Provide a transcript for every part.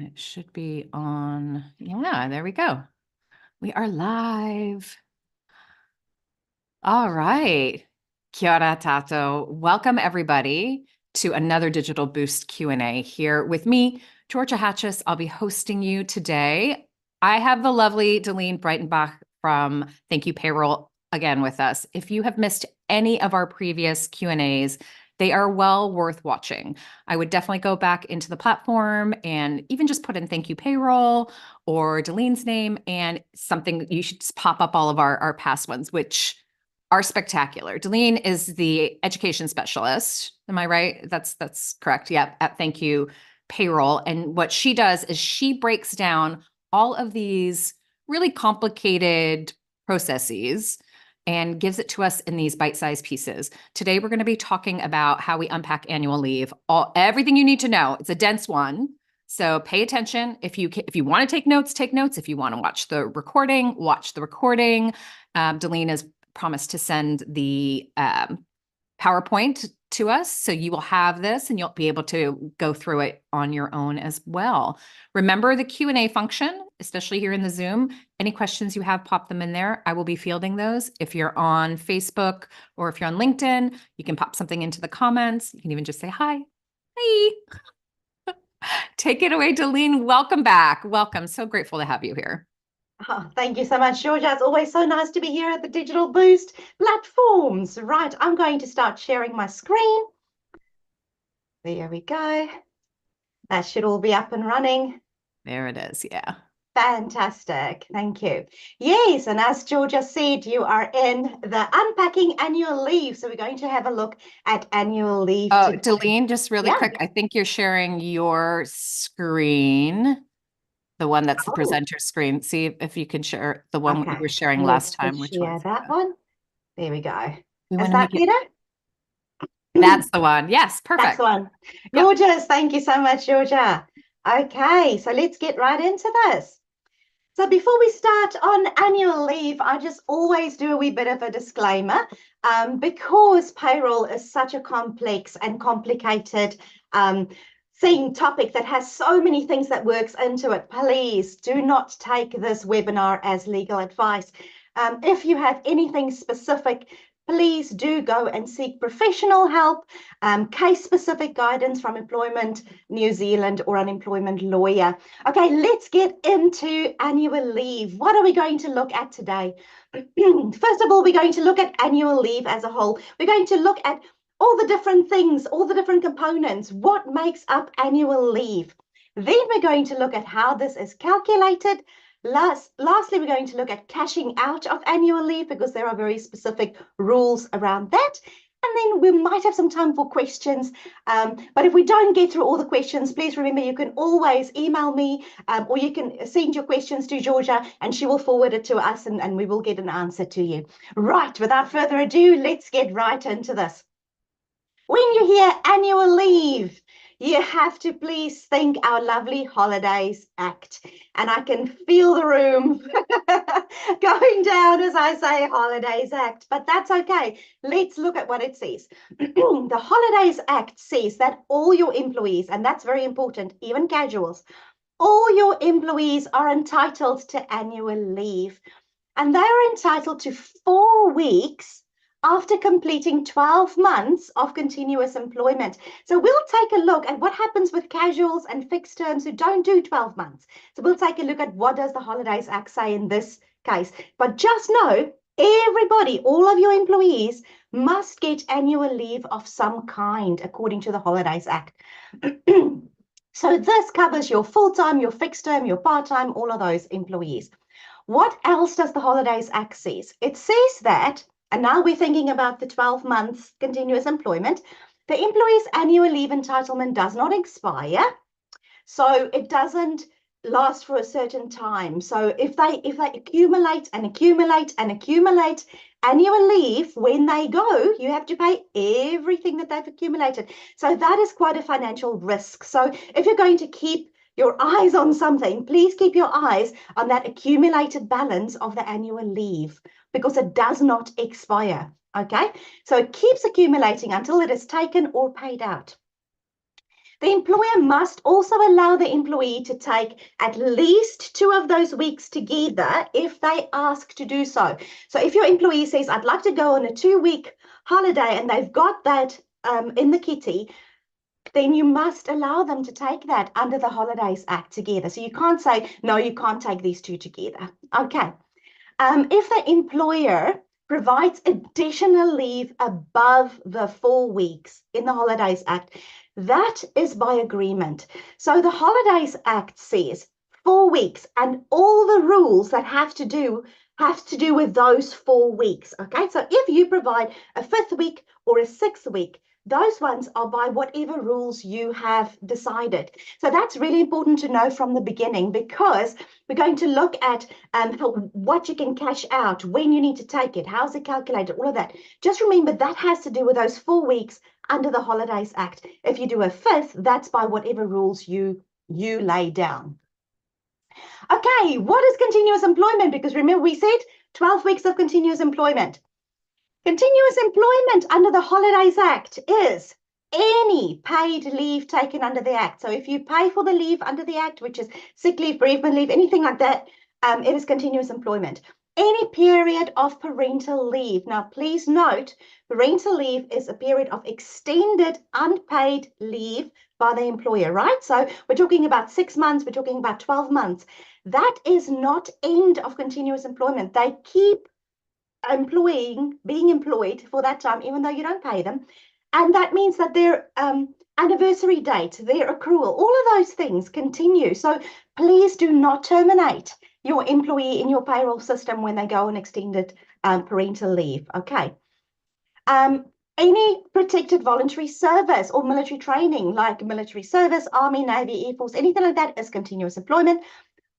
It should be on. Yeah, there we go. We are live. All right. Kia ora tato. Welcome everybody to another Digital Boost Q&A here with me, Georgia Hatzis. I'll be hosting you today. I have the lovely Dalene Breytenbach from Thankyou Payroll again with us. If you have missed any of our previous Q&As, they are well worth watching. I would definitely go back into the platform and even just put in Thankyou Payroll or Dalene's name and something. You should just pop up all of our past ones, which are spectacular. Dalene is the education specialist. Am I right? That's correct. Yep, at Thankyou Payroll. And what she does is she breaks down all of these really complicated processes and gives it to us in these bite-sized pieces. Today, we're going to be talking about how we unpack annual leave, everything you need to know. It's a dense one, so pay attention. If you want to take notes, take notes. If you want to watch the recording, watch the recording. Dalene has promised to send the PowerPoint to us, so you will have this and you'll be able to go through it on your own as well. Remember the Q&A function, especially here in the Zoom. Any questions you have, pop them in there. I will be fielding those. If you're on Facebook or if you're on LinkedIn, you can pop something into the comments. You can even just say hi. Hi. Take it away, Dalene. Welcome back. Welcome. So grateful to have you here. Oh, thank you so much, Georgia. It's always so nice to be here at the Digital Boost platforms. Right, I'm going to start sharing my screen. There we go. That should all be up and running. There it is, yeah. Fantastic. Thank you. Yes, and as Georgia said, you are in the Unpacking Annual Leave. So we're going to have a look at annual leave today. Dalene, just really quick, I think you're sharing your screen. The one that's the presenter screen. See if you can share the one we were sharing last time. Let's share that one. There we go. Is that better? That's the one. Yes, perfect. That's the one. Gorgeous. Thank you so much, Georgia. Okay, so let's get right into this. So before we start on annual leave, I just always do a wee bit of a disclaimer because payroll is such a complex and complicated topic that has so many things that works into it. Please do not take this webinar as legal advice. If you have anything specific, please do go and seek professional help, case-specific guidance from Employment New Zealand or an employment lawyer. Okay, let's get into annual leave. What are we going to look at today? First of all, we're going to look at annual leave as a whole. We're going to look at all the different things, all the different components, what makes up annual leave. Then we're going to look at how this is calculated. Lastly, we're going to look at cashing out of annual leave because there are very specific rules around that. And then we might have some time for questions. But if we don't get through all the questions, please remember you can always email me or you can send your questions to Georgia and she will forward it to us and we will get an answer to you. Right, without further ado, let's get right into this. When you hear annual leave, you have to please think our lovely Holidays Act. And I can feel the room going down as I say Holidays Act, but that's okay. Let's look at what it says. The Holidays Act says that all your employees, and that's very important, even casuals, all your employees are entitled to annual leave. And they are entitled to 4 weeks after completing 12 months of continuous employment. So we'll take a look at what happens with casuals and fixed terms who don't do 12 months. So we'll take a look at what does the Holidays Act say in this case. But just know, everybody, all of your employees must get annual leave of some kind according to the Holidays Act. So this covers your full-time, your fixed term, your part-time, all of those employees. What else does the Holidays Act say? It says that, and now we're thinking about the 12 months continuous employment, the employee's annual leave entitlement does not expire. So it doesn't last for a certain time. So if they accumulate and accumulate and accumulate annual leave, when they go, you have to pay everything that they've accumulated. So that is quite a financial risk. So if you're going to keep your eyes on something, please keep your eyes on that accumulated balance of the annual leave because it does not expire, okay? So it keeps accumulating until it is taken or paid out. The employer must also allow the employee to take at least 2 of those weeks together if they ask to do so. So if your employee says, I'd like to go on a 2-week holiday and they've got that in the kitty, then you must allow them to take that under the Holidays Act together. So you can't say, no, you can't take these 2 together. Okay. If the employer provides additional leave above the 4 weeks in the Holidays Act, that is by agreement. So the Holidays Act says 4 weeks and all the rules that have to do with those 4 weeks. Okay, so if you provide a 5th week or a 6th week, those ones are by whatever rules you have decided. So that's really important to know from the beginning, because we're going to look at what you can cash out, when you need to take it, how's it calculated, all of that. Just remember that has to do with those 4 weeks under the Holidays Act. If you do a 5th, that's by whatever rules you lay down. Okay, what is continuous employment? Because remember we said 12 weeks of continuous employment. Continuous employment under the Holidays Act is any paid leave taken under the Act. So if you pay for the leave under the Act, which is sick leave, bereavement leave, anything like that, it is continuous employment. Any period of parental leave. Now, please note, parental leave is a period of extended unpaid leave by the employer, right? So we're talking about 6 months, we're talking about 12 months. That is not end of continuous employment. They keep being employed for that time, even though you don't pay them. And that means that their anniversary date, their accrual, all of those things continue. So please do not terminate your employee in your payroll system when they go on extended parental leave. Okay. Any protected voluntary service or military training, like military service, Army, Navy, Air Force, anything like that is continuous employment.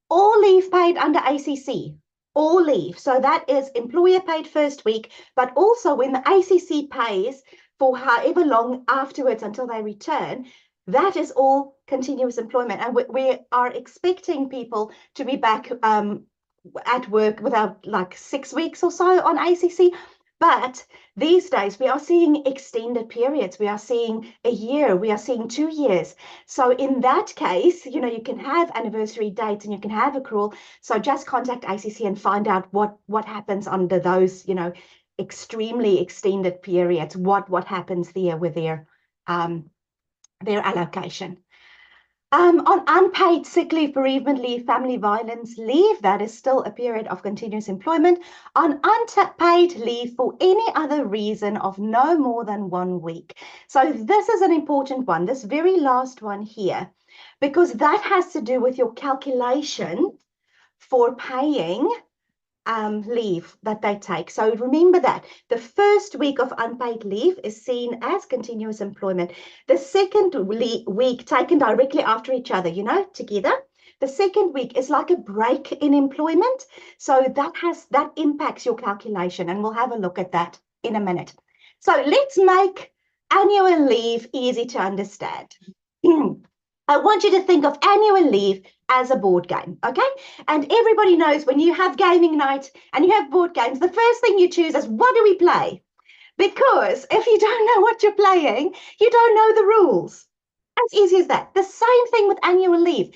All leave paid under ACC, all leave. So that is employer paid 1st week, but also when the ACC pays for however long afterwards until they return, that is all continuous employment. And we are expecting people to be back at work without like 6 weeks or so on ACC. But these days we are seeing extended periods. We are seeing a year, we are seeing 2 years. So in that case, you know, you can have anniversary dates and you can have accrual. So just contact ACC and find out what happens under those, you know, extremely extended periods, what happens there with their allocation. On unpaid sick leave, bereavement leave, family violence leave, that is still a period of continuous employment. On unpaid leave for any other reason of no more than 1 week. So this is an important one, this very last one here, because that has to do with your calculation for paying leave that they take. So remember that the 1st week of unpaid leave is seen as continuous employment. The 2nd week taken directly after each other, you know, together. The 2nd week is like a break in employment. So that impacts your calculation, and we'll have a look at that in a minute. So let's make annual leave easy to understand. I want you to think of annual leave as a board game, okay? And everybody knows when you have gaming night and you have board games, the first thing you choose is, what do we play? Because if you don't know what you're playing, you don't know the rules. As easy as that. The same thing with annual leave.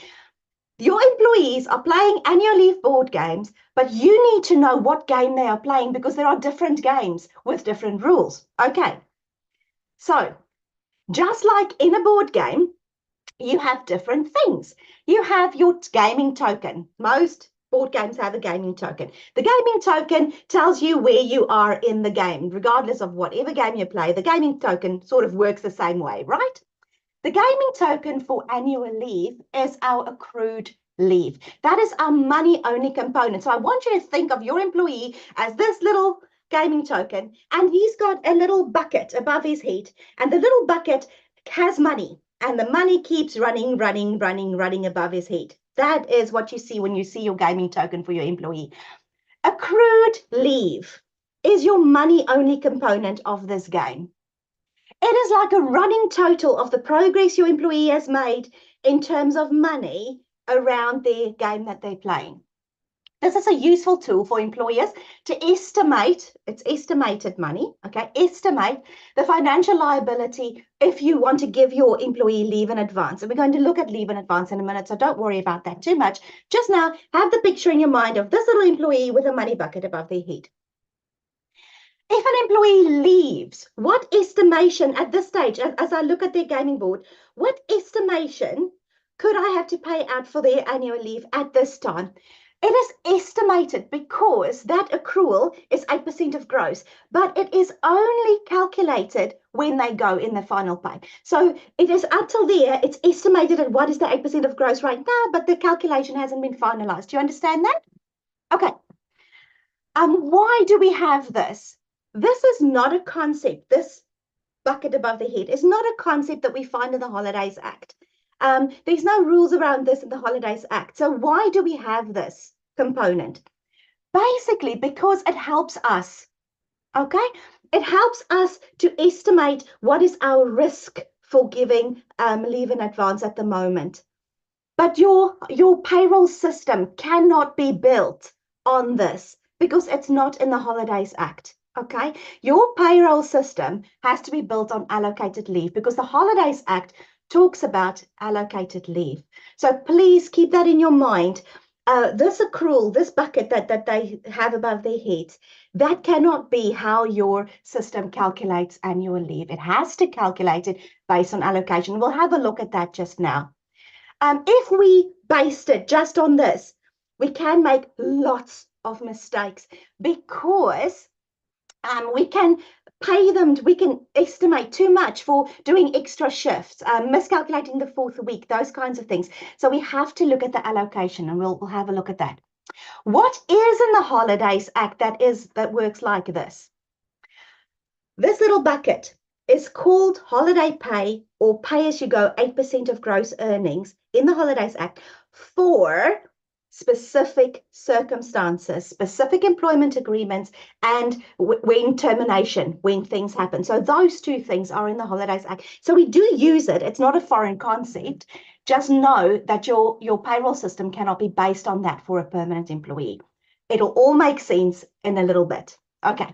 Your employees are playing annual leave board games, but you need to know what game they are playing, because there are different games with different rules, okay? So just like in a board game, you have different things. You have your gaming token. Most board games have a gaming token. The gaming token tells you where you are in the game, regardless of whatever game you play. The gaming token sort of works the same way, right? The gaming token for annual leave is our accrued leave. That is our money-only component. So I want you to think of your employee as this little gaming token, and he's got a little bucket above his head, and the little bucket has money. And the money keeps running above his head. That is what you see when you see your gaming token for your employee. Accrued leave is your money-only component of this game. It is like a running total of the progress your employee has made in terms of money around their game that they're playing. This is a useful tool for employers to estimate, it's estimated money, okay, estimate the financial liability if you want to give your employee leave in advance. And we're going to look at leave in advance in a minute, so don't worry about that too much. Just now, have the picture in your mind of this little employee with a money bucket above their head. If an employee leaves, what estimation at this stage, as I look at their gaming board, what estimation could I have to pay out for their annual leave at this time? It is estimated because that accrual is 8% of gross, but it is only calculated when they go in the final pay. So it is until there, it's estimated at what is the 8% of gross right now, but the calculation hasn't been finalized. Do you understand that? Okay. Why do we have this? This is not a concept. This bucket above the head is not a concept that we find in the Holidays Act. There's no rules around this in the Holidays Act. So why do we have this component? Basically, because it helps us, okay? It helps us to estimate what is our risk for giving leave in advance at the moment. But your payroll system cannot be built on this because it's not in the Holidays Act. Okay, your payroll system has to be built on allocated leave because the Holidays Act talks about allocated leave. So please keep that in your mind. This accrual, this bucket that they have above their heads, that cannot be how your system calculates annual leave. It has to calculate it based on allocation. We'll have a look at that just now. If we based it just on this, we can make lots of mistakes because we can pay them, we can estimate too much for doing extra shifts, miscalculating the fourth week, those kinds of things. So we have to look at the allocation, and we'll have a look at that. What is in the Holidays Act that works like this? This little bucket is called holiday pay or pay as you go, 8% of gross earnings in the Holidays Act for specific circumstances, specific employment agreements, and when termination, when things happen. So those two things are in the Holidays Act. So we do use it. It's not a foreign concept. Just know that your payroll system cannot be based on that for a permanent employee. It'll all make sense in a little bit. Okay.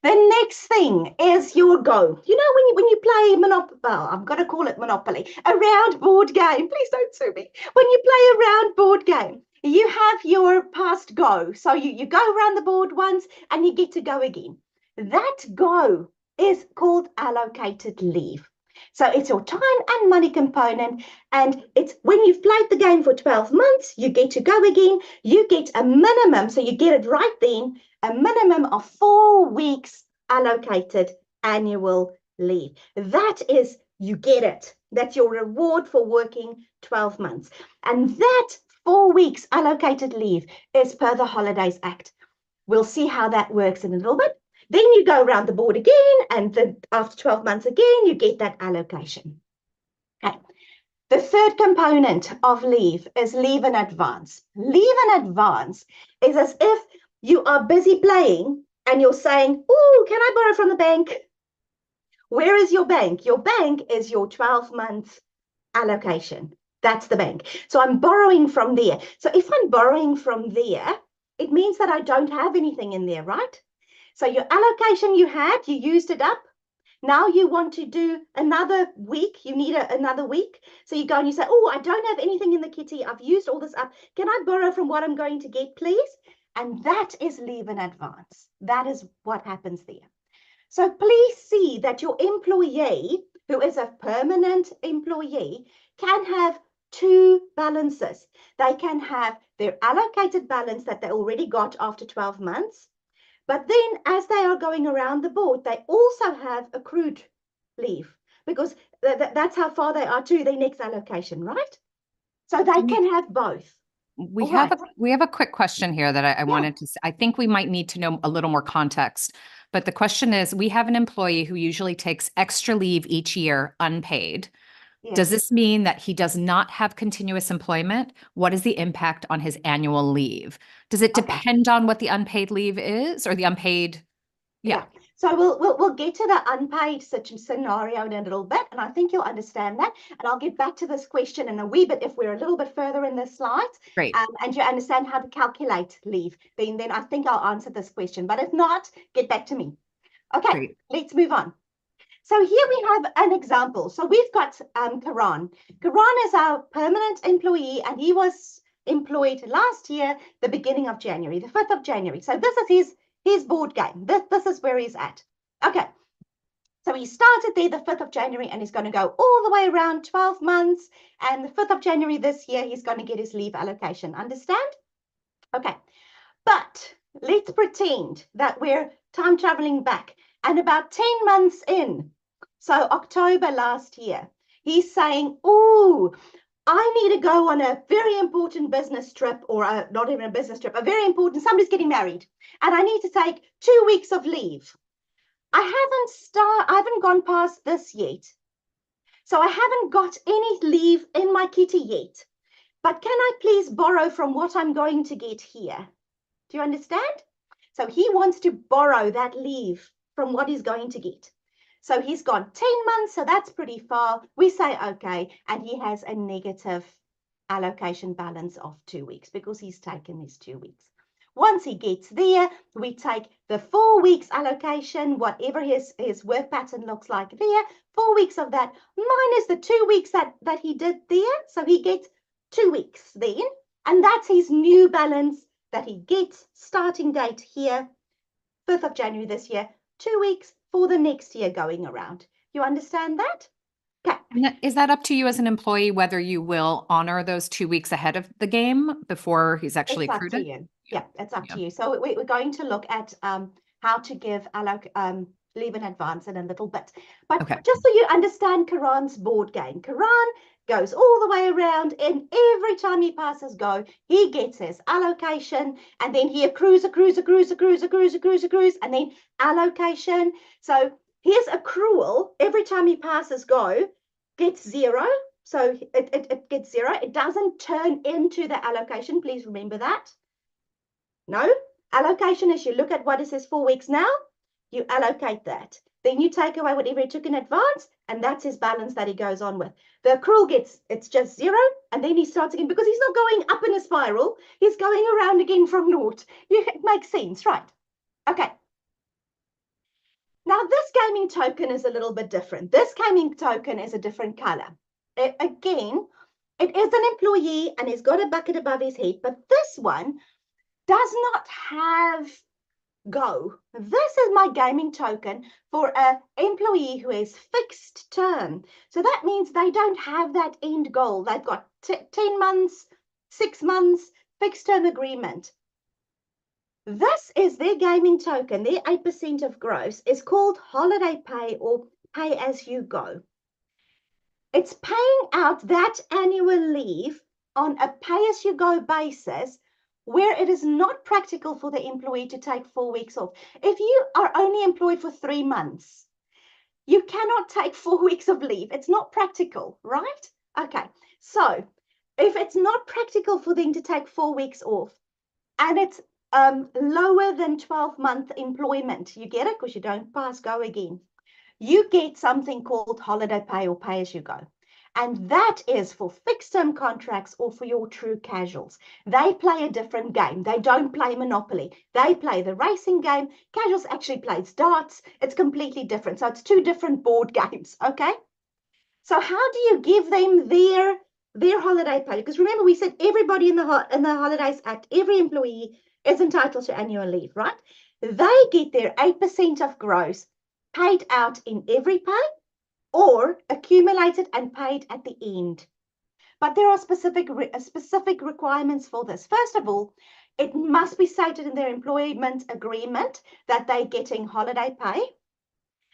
The next thing is your go. You know, when you play Monopoly, well, I'm going to call it Monopoly, a round board game. Please don't sue me. When you play a round board game, you have your past go. So you go around the board once and you get to go again. That go is called allocated leave. So it's your time and money component. And it's when you've played the game for 12 months, you get to go again. You get a minimum, so you get it right then, a minimum of 4 weeks allocated annual leave. That is, you get it. That's your reward for working 12 months. And that 4 weeks allocated leave is per the Holidays Act. We'll see how that works in a little bit. Then you go around the board again, and then after 12 months again, you get that allocation. Okay. The third component of leave is leave in advance. Leave in advance is as if you are busy playing and you're saying, oh, can I borrow from the bank? Where is your bank? Your bank is your 12-month allocation. That's the bank. So I'm borrowing from there. So if I'm borrowing from there, it means that I don't have anything in there, right? So your allocation you had, you used it up. Now you want to do another week. You need another week. So you go and you say, oh, I don't have anything in the kitty. I've used all this up. Can I borrow from what I'm going to get, please? And that is leave in advance. That is what happens there. So please see that your employee, who is a permanent employee, can have two balances. They can have their allocated balance that they already got after 12 months. But then as they are going around the board, they also have accrued leave because that's how far they are to their next allocation, right? So they can have both. We have a quick question here that I wanted to, I think we might need to know a little more context, but the question is, we have an employee who usually takes extra leave each year unpaid. Yes. Does this mean that he does not have continuous employment? What is the impact on his annual leave? Does it depend on what the unpaid leave is or the unpaid? Yeah. So we'll get to the unpaid scenario in a little bit, and I think you'll understand that. And I'll get back to this question in a wee bit if we're a little bit further in the slides. Great. And you understand how to calculate leave, then I think I'll answer this question. But if not, get back to me. Okay, Great. let's move on. So here we have an example. So we've got Karan. Karan is our permanent employee, and he was employed last year, the beginning of January, the 5th of January. So this is his board game. This is where he's at. Okay. So he started there the 5th of January, and he's going to go all the way around 12 months. And the 5th of January this year, he's going to get his leave allocation. Understand? Okay. But let's pretend that we're time traveling back, and about 10 months in, so October last year, he's saying, oh, I need to go on a very important business trip, or not even a business trip, a very important, somebody's getting married, and I need to take 2 weeks of leave. I haven't gone past this yet. So I haven't got any leave in my kitty yet. But can I please borrow from what I'm going to get here? Do you understand? So he wants to borrow that leave from what he's going to get. So he's gone 10 months, so that's pretty far. We say, okay, and he has a negative allocation balance of 2 weeks because he's taken his 2 weeks. Once he gets there, we take the 4 weeks allocation, whatever his work pattern looks like there, 4 weeks of that minus the 2 weeks that he did there. So he gets 2 weeks then, and that's his new balance that he gets, starting date here, 5th of January this year, 2 weeks for the next year going around. You understand that? Okay. Is that up to you as an employee, whether you will honor those 2 weeks ahead of the game before he's actually accrued it? It's up to you. Yeah, it's up to you. So we're going to look at how to give leave in advance in a little bit. But just so you understand Karan's board game, Karan goes all the way around, and every time he passes go, he gets his allocation, and then he accrues, and then allocation. So his accrual, every time he passes go, gets 0. So it gets 0. It doesn't turn into the allocation. Please remember that. No, allocation is you look at what is his 4 weeks now, you allocate that. Then you take away whatever he took in advance, and that's his balance that he goes on with. The accrual it's just 0, and then he starts again because he's not going up in a spiral. He's going around again from naught. It makes sense, right? Okay. Now, this gaming token is a little bit different. This gaming token is a different color. Again, it is an employee, and he's got a bucket above his head, but this one does not have go. This is my gaming token for an employee who is fixed term. So that means they don't have that end goal. They've got 10 months, 6 months, fixed term agreement. This is their gaming token. Their 8% of gross is called holiday pay or pay as you go. It's paying out that annual leave on a pay as you go basis, where it is not practical for the employee to take 4 weeks off. If you are only employed for 3 months, you cannot take 4 weeks of leave. It's not practical, right? Okay, so if it's not practical for them to take 4 weeks off, and it's lower than 12-month employment, you get it? Because you don't pass go again. You get something called holiday pay or pay as you go. And that is for fixed term contracts or for your true casuals. They play a different game. They don't play Monopoly. They play the racing game. Casuals actually plays darts. It's completely different. So it's 2 different board games, okay? So how do you give them their holiday pay? Because remember, we said everybody in the Holidays Act, every employee is entitled to annual leave, right? They get their 8% of gross paid out in every pay, or accumulated and paid at the end. But there are specific requirements for this. First of all, it must be stated in their employment agreement that they're getting holiday pay.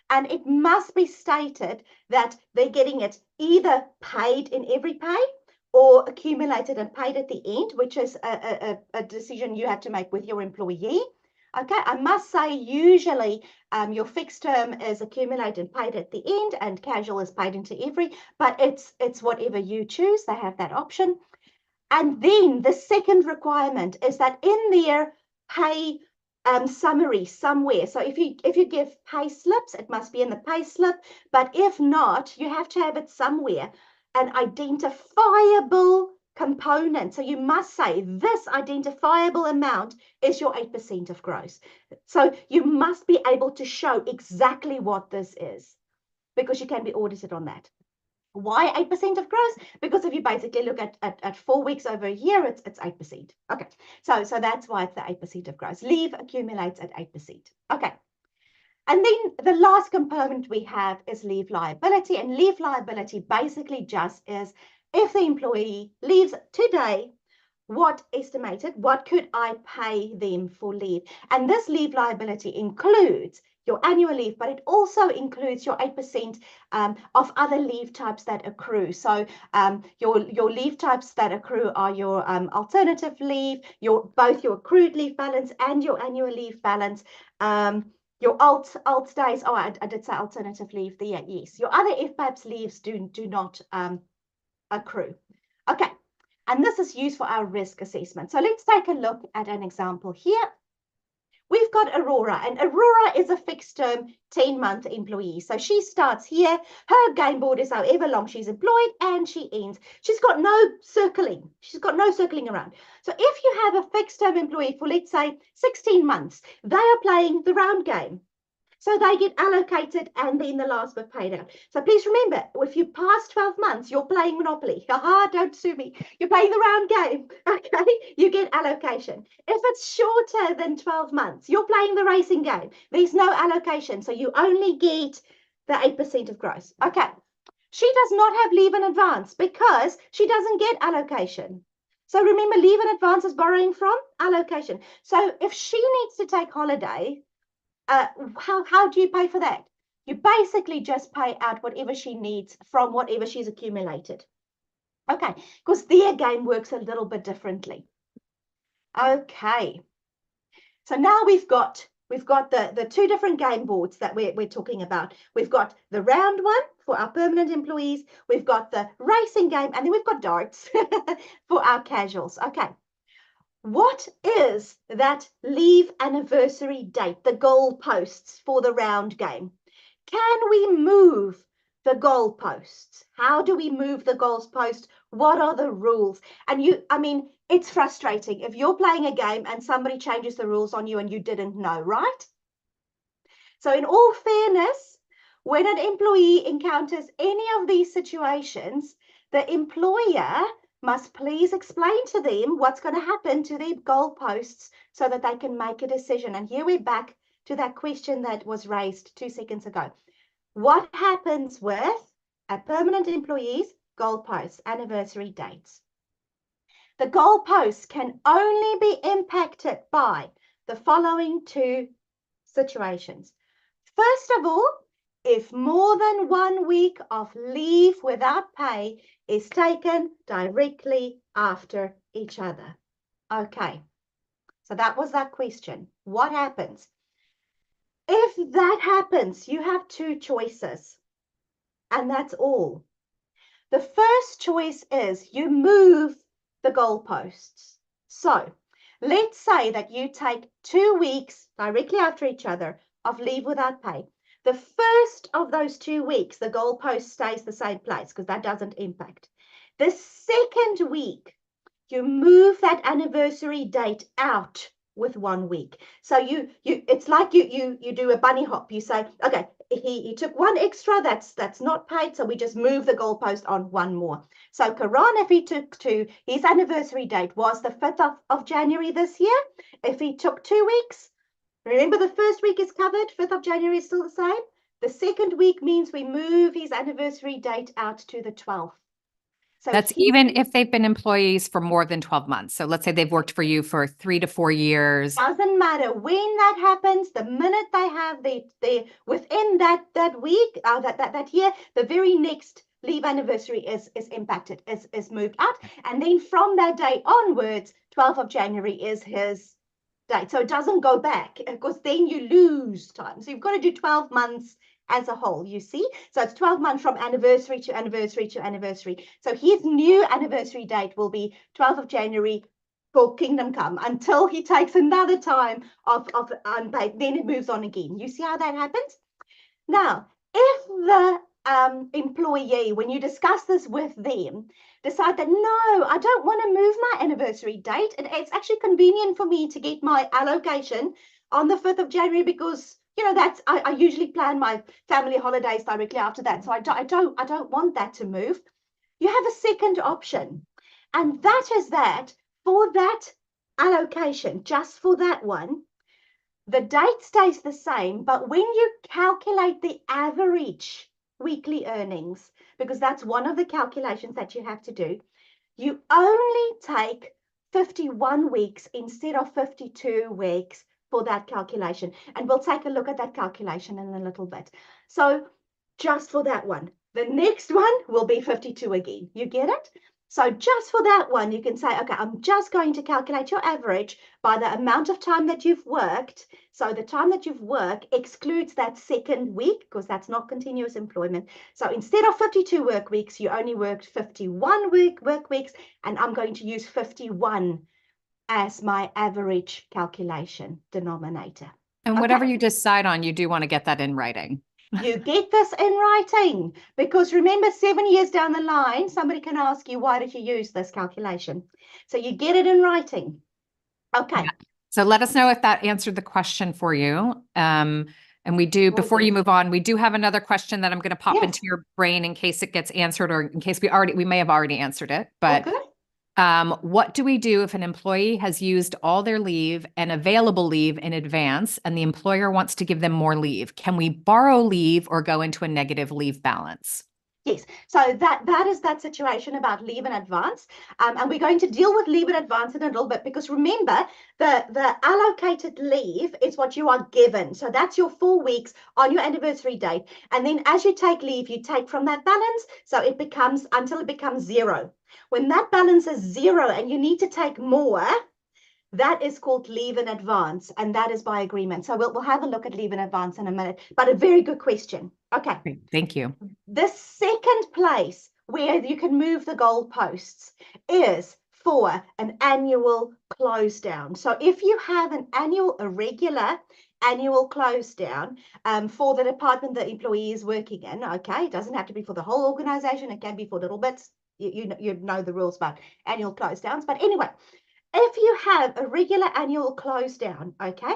And it must be stated that they're getting it either paid in every pay or accumulated and paid at the end, which is a decision you have to make with your employee. Okay, I must say usually your fixed term is accumulated and paid at the end, and casual is paid into every, but it's whatever you choose. They have that option. And then the second requirement is that in their pay summary somewhere. So if you give pay slips, it must be in the pay slip. But if not, you have to have it somewhere, an identifiable component. So you must say this identifiable amount is your 8% of gross. So you must be able to show exactly what this is, because you can be audited on that. Why 8% of gross? Because if you basically look at 4 weeks over a year, it's 8%. Okay, so that's why it's the 8% of gross. Leave accumulates at 8%. Okay. And then the last component we have is leave liability. And leave liability basically just is, if the employee leaves today, what could I pay them for leave? And this leave liability includes your annual leave, but it also includes your 8% of other leave types that accrue. So your leave types that accrue are your alternative leave, both your accrued leave balance and your annual leave balance. Your alt days, I did say alternative leave there, yes. Your other FPAPS leaves do not accrue. Okay, and this is used for our risk assessment. So let's take a look at an example here. We've got Aurora, and Aurora is a fixed term 10-month employee. So she starts here, her game board is however long she's employed, and she ends. She's got no circling. She's got no circling around. So if you have a fixed term employee for, let's say, 16 months, they are playing the round game. So they get allocated and then the last bit paid out. So please remember, if you pass 12 months, you're playing Monopoly. Haha, don't sue me. You're playing the round game, okay? You get allocation. If it's shorter than 12 months, you're playing the racing game. There's no allocation, so you only get the 8% of gross. Okay, she does not have leave in advance because she doesn't get allocation. So remember, leave in advance is borrowing from allocation. So if she needs to take holiday, how do you pay for that? You basically just pay out whatever she needs from whatever she's accumulated. Okay, because their game works a little bit differently. Okay, so now we've got the two different game boards that we're talking about. We've got the round one for our permanent employees. We've got the racing game, and then we've got darts for our casuals. Okay. What is that leave anniversary date, the goalposts for the round game? Can we move the goalposts? How do we move the goalposts? What are the rules? And it's frustrating if you're playing a game and somebody changes the rules on you and you didn't know, right? So in all fairness, when an employee encounters any of these situations, the employer must please explain to them what's going to happen to their goalposts so that they can make a decision. And here we're back to that question that was raised 2 seconds ago. What happens with a permanent employee's goalposts, anniversary dates? The goalposts can only be impacted by the following two situations. First of all, if more than 1 week of leave without pay is taken directly after each other. Okay, so that was that question. What happens? If that happens, you have two choices, and that's all. The first choice is you move the goalposts. So let's say that you take 2 weeks directly after each other of leave without pay. The first of those 2 weeks, the goalpost stays the same place because that doesn't impact. The second week, you move that anniversary date out with 1 week. So it's like you do a bunny hop. You say, okay, he took 1 extra that's not paid, so we just move the goalpost on 1 more. So Karan, if he took 2, his anniversary date was the 5th of January this year. If he took 2 weeks, remember, the first week is covered. 5th of January is still the same. The second week means we move his anniversary date out to the 12th. So that's even if they've been employees for more than 12 months. So let's say they've worked for you for 3 to 4 years. Doesn't matter when that happens. The minute they have the within that week, that year, the very next leave anniversary is impacted, is moved out. And then from that day onwards, 12th of January is his date. So it doesn't go back, because then you lose time. So you've got to do 12 months as a whole, you see? So it's 12 months from anniversary to anniversary to anniversary. So his new anniversary date will be 12th of January for Kingdom Come until he takes another time of unpaid. Then it moves on again. You see how that happens? Now, if the employee, when you discuss this with them, decide that, no, I don't want to move my anniversary date, and it's actually convenient for me to get my allocation on the 5th of January because, you know, that's I usually plan my family holidays directly after that. So I don't want that to move. You have a second option, and that is that for that allocation, just for that one, the date stays the same, but when you calculate the average weekly earnings, because that's one of the calculations that you have to do, you only take 51 weeks instead of 52 weeks for that calculation. And we'll take a look at that calculation in a little bit. So just for that one, the next one will be 52 again. You get it? So just for that one, you can say, okay, I'm just going to calculate your average by the amount of time that you've worked. So the time that you've worked excludes that second week because that's not continuous employment. So instead of 52 work weeks, you only worked 51 work weeks, and I'm going to use 51 as my average calculation denominator. And whatever you decide on, you do want to get that in writing. You get this in writing because remember, 7 years down the line, somebody can ask you, why did you use this calculation? So you get it in writing. Okay. Yeah. So let us know if that answered the question for you. And we do, before you move on, we do have another question that I'm going to pop into your brain in case it gets answered or in case we may have already answered it. But what do we do if an employee has used all their leave and available leave in advance and the employer wants to give them more leave? Can we borrow leave or go into a negative leave balance? Yes, so that is that situation about leave in advance. And we're going to deal with leave in advance in a little bit because remember, the allocated leave is what you are given. So that's your 4 weeks on your anniversary date. And then as you take leave, you take from that balance. So it becomes until it becomes zero. When that balance is zero and you need to take more, that is called leave in advance, and that is by agreement. So we'll have a look at leave in advance in a minute, but a very good question. Okay. Thank you. The second place where you can move the goalposts is for an annual close down. So if you have a regular annual close down for the department the employee is working in, okay, it doesn't have to be for the whole organization, it can be for little bits. You know the rules about annual close downs, but anyway, if you have a regular annual close down, okay,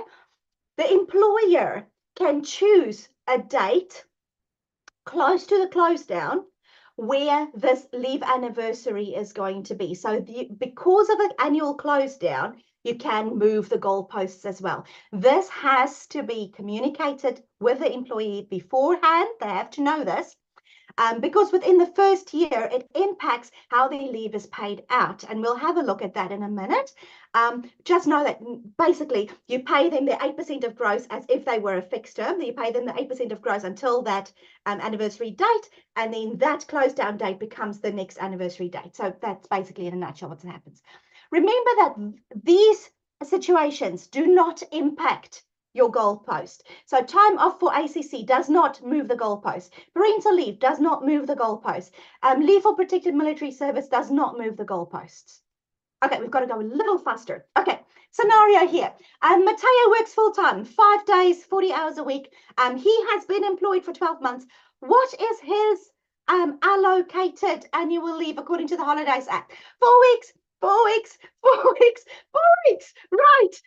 the employer can choose a date close to the close down where this leave anniversary is going to be. So because of an annual close down, you can move the goalposts as well. This has to be communicated with the employee beforehand. They have to know this. Because within the first year, it impacts how the leave is paid out. And we'll have a look at that in a minute. Just know that basically you pay them the 8% of gross as if they were a fixed term. You pay them the 8% of gross until that anniversary date. And then that close down date becomes the next anniversary date. So that's basically in a nutshell what happens. Remember that these situations do not impact your goalpost. So time off for ACC does not move the goalpost. Parental leave does not move the goalpost. Leave for protected military service does not move the goalposts. Okay, we've got to go a little faster. Okay, scenario here. Mateo works full-time, 5 days, 40 hours a week. He has been employed for 12 months. What is his allocated annual leave according to the Holidays Act? 4 weeks, 4 weeks, 4 weeks, 4 weeks. Right.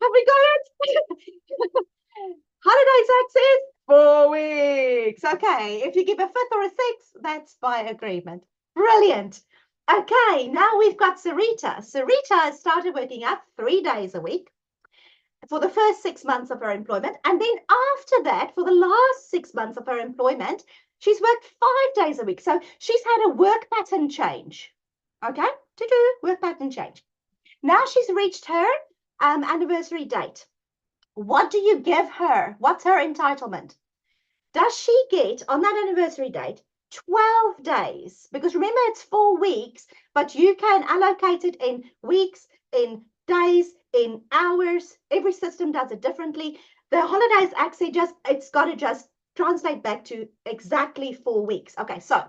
Have we got it? Holidays Act says 4 weeks. Okay, if you give a 5th or a 6th, that's by agreement. Brilliant. Okay, now we've got Sarita. Sarita has started working out 3 days a week for the first 6 months of her employment. And then after that, for the last 6 months of her employment, she's worked 5 days a week. So she's had a work pattern change. Okay, work pattern change. Now she's reached her anniversary date. What do you give her? What's her entitlement? Does she get on that anniversary date 12 days? Because remember, it's 4 weeks, but you can allocate it in weeks, in days, in hours. Every system does it differently. The Holidays Act says it's got to just translate back to exactly 4 weeks. Okay, so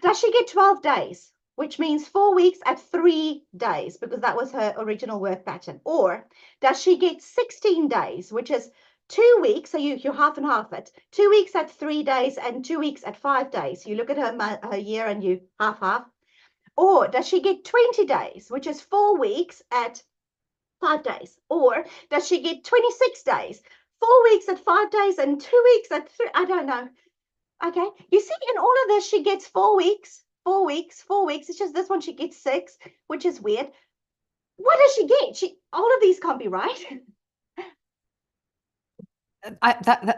does she get 12 days? which means 4 weeks at 3 days, because that was her original work pattern? Or does she get 16 days, which is 2 weeks, so you half and half it, 2 weeks at 3 days and 2 weeks at 5 days. You look at her year and you half. Or does she get 20 days, which is 4 weeks at 5 days? Or does she get 26 days, 4 weeks at 5 days and 2 weeks at 3? I don't know. Okay, you see, in all of this, she gets 4 weeks, 4 weeks, 4 weeks. It's just this one she gets 6, which is weird. What does she get? All of these can't be right.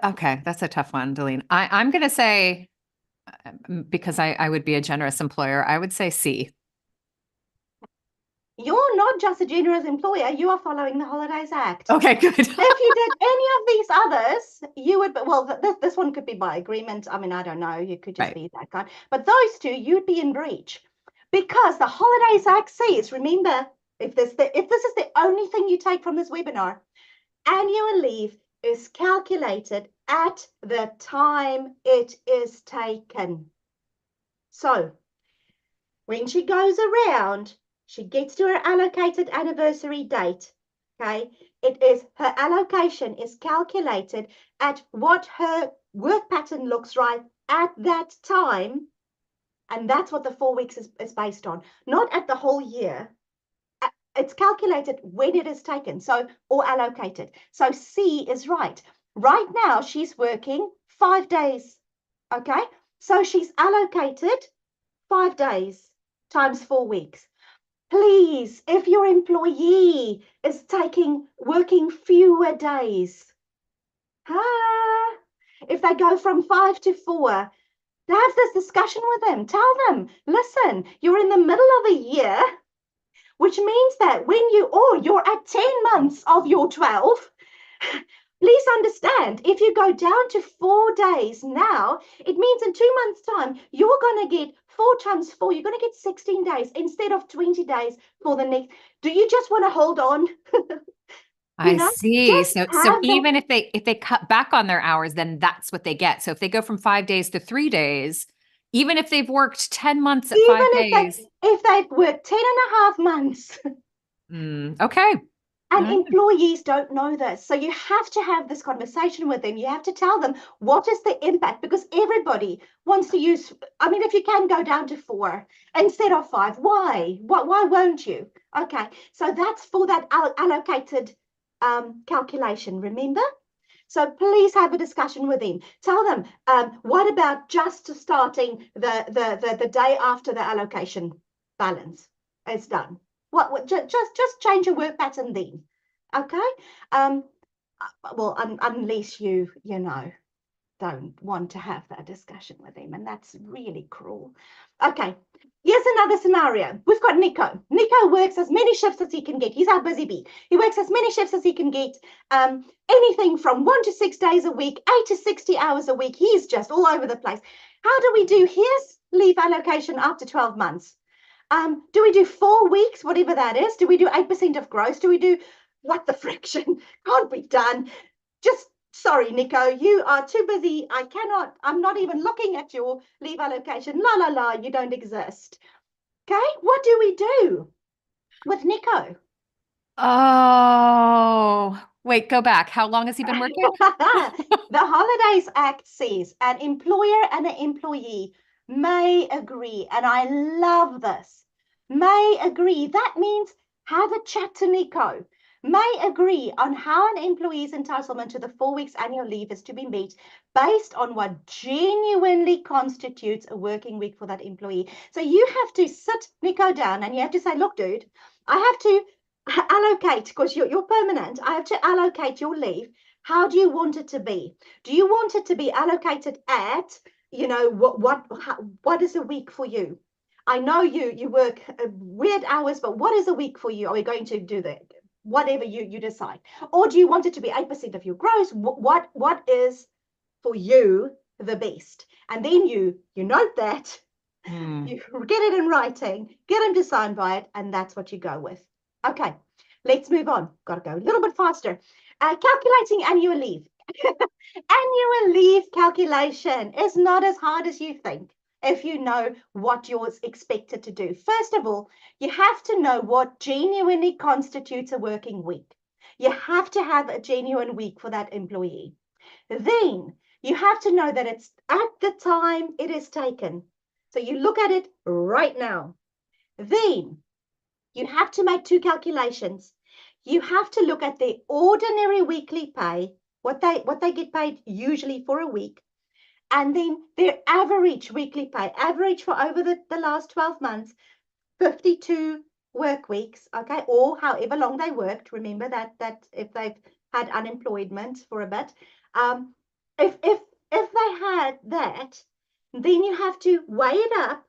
Okay, that's a tough one, Dalene. I'm going to say, because I would be a generous employer, I would say C. You're not just a generous employer, you are following the Holidays Act. Okay, good. If you did any of these others, you would, well, this one could be by agreement. I mean, I don't know, you could just be that kind. But those two, you'd be in breach, because the Holidays Act says, remember, if this is the only thing you take from this webinar, annual leave is calculated at the time it is taken. So when she goes around, she gets to her allocated anniversary date, okay? Her allocation is calculated at what her work pattern looks like at that time, and that's what the 4 weeks is based on, not at the whole year. It's calculated when it is taken, so, or allocated. So C is right. Right now, she's working 5 days, okay? So she's allocated 5 days times 4 weeks. Please, if your employee is working fewer days, if they go from 5 to 4, have this discussion with them. Tell them, listen, you're in the middle of a year, which means that when you're at 10 months of your 12, please understand, if you go down to 4 days now, it means in 2 months' time, you're going to get 4 times 4, you're going to get 16 days instead of 20 days for the next. Do you just want to hold on? I see. So Have even if they cut back on their hours, then that's what they get. So if they go from 5 days to 3 days, even if they've worked 10 months at 5 days. If they've worked 10 and a half months. Okay. And employees don't know this. So you have to have this conversation with them. You have to tell them what is the impact, because everybody wants to use, I mean, if you can go down to 4 instead of 5, why? Why won't you? Okay, so that's for that allocated calculation, remember? So please have a discussion with them. Tell them, what about just starting the day after the allocation balance is done? Just change your work pattern then, okay? Well, unless you don't want to have that discussion with them, and that's really cruel. Okay, here's another scenario. We've got Nico. Nico works as many shifts as he can get. He's our busy bee. He works as many shifts as he can get, anything from 1 to 6 days a week, 8 to 60 hours a week. He's just all over the place. How do we do his leave allocation after 12 months? Do we do 4 weeks, whatever that is? Do we do 8% of gross? Do we do what the friction? Can't be done. Just sorry, Nico, you are too busy. I'm not even looking at your leave allocation. La, la, la, you don't exist. Okay, what do we do with Nico? Oh, wait, go back. How long has he been working? The Holidays Act says an employer and an employee may agree, and I love this, may agree. That means have a chat to Nico. May agree on how an employee's entitlement to the 4 weeks annual leave is to be met based on what genuinely constitutes a working week for that employee. So you have to sit Nico down and you have to say, look, dude, I have to allocate, because you're permanent, I have to allocate your leave. How do you want it to be? Do you want it to be allocated at, what is a week for you? I know you work weird hours, but what is a week for you? Are we going to do that? Whatever you decide. Or do you want it to be 8% of your gross? What is for you the best? And then you note that, you get it in writing, get them to sign by it, and that's what you go with. Okay, let's move on. Got to go a little bit faster. Calculating annual leave. Annual leave calculation is not as hard as you think. if you know what you're expected to do. First of all, you have to know what genuinely constitutes a working week. You have to have a genuine week for that employee. Then you have to know that it's at the time it is taken. So you look at it right now. Then you have to make two calculations. You have to look at their ordinary weekly pay, what they get paid usually for a week, and then their average weekly pay, average for over the last 12 months, 52 work weeks, okay, or however long they worked. Remember that if they've had unemployment for a bit, if they had that, then you have to weigh it up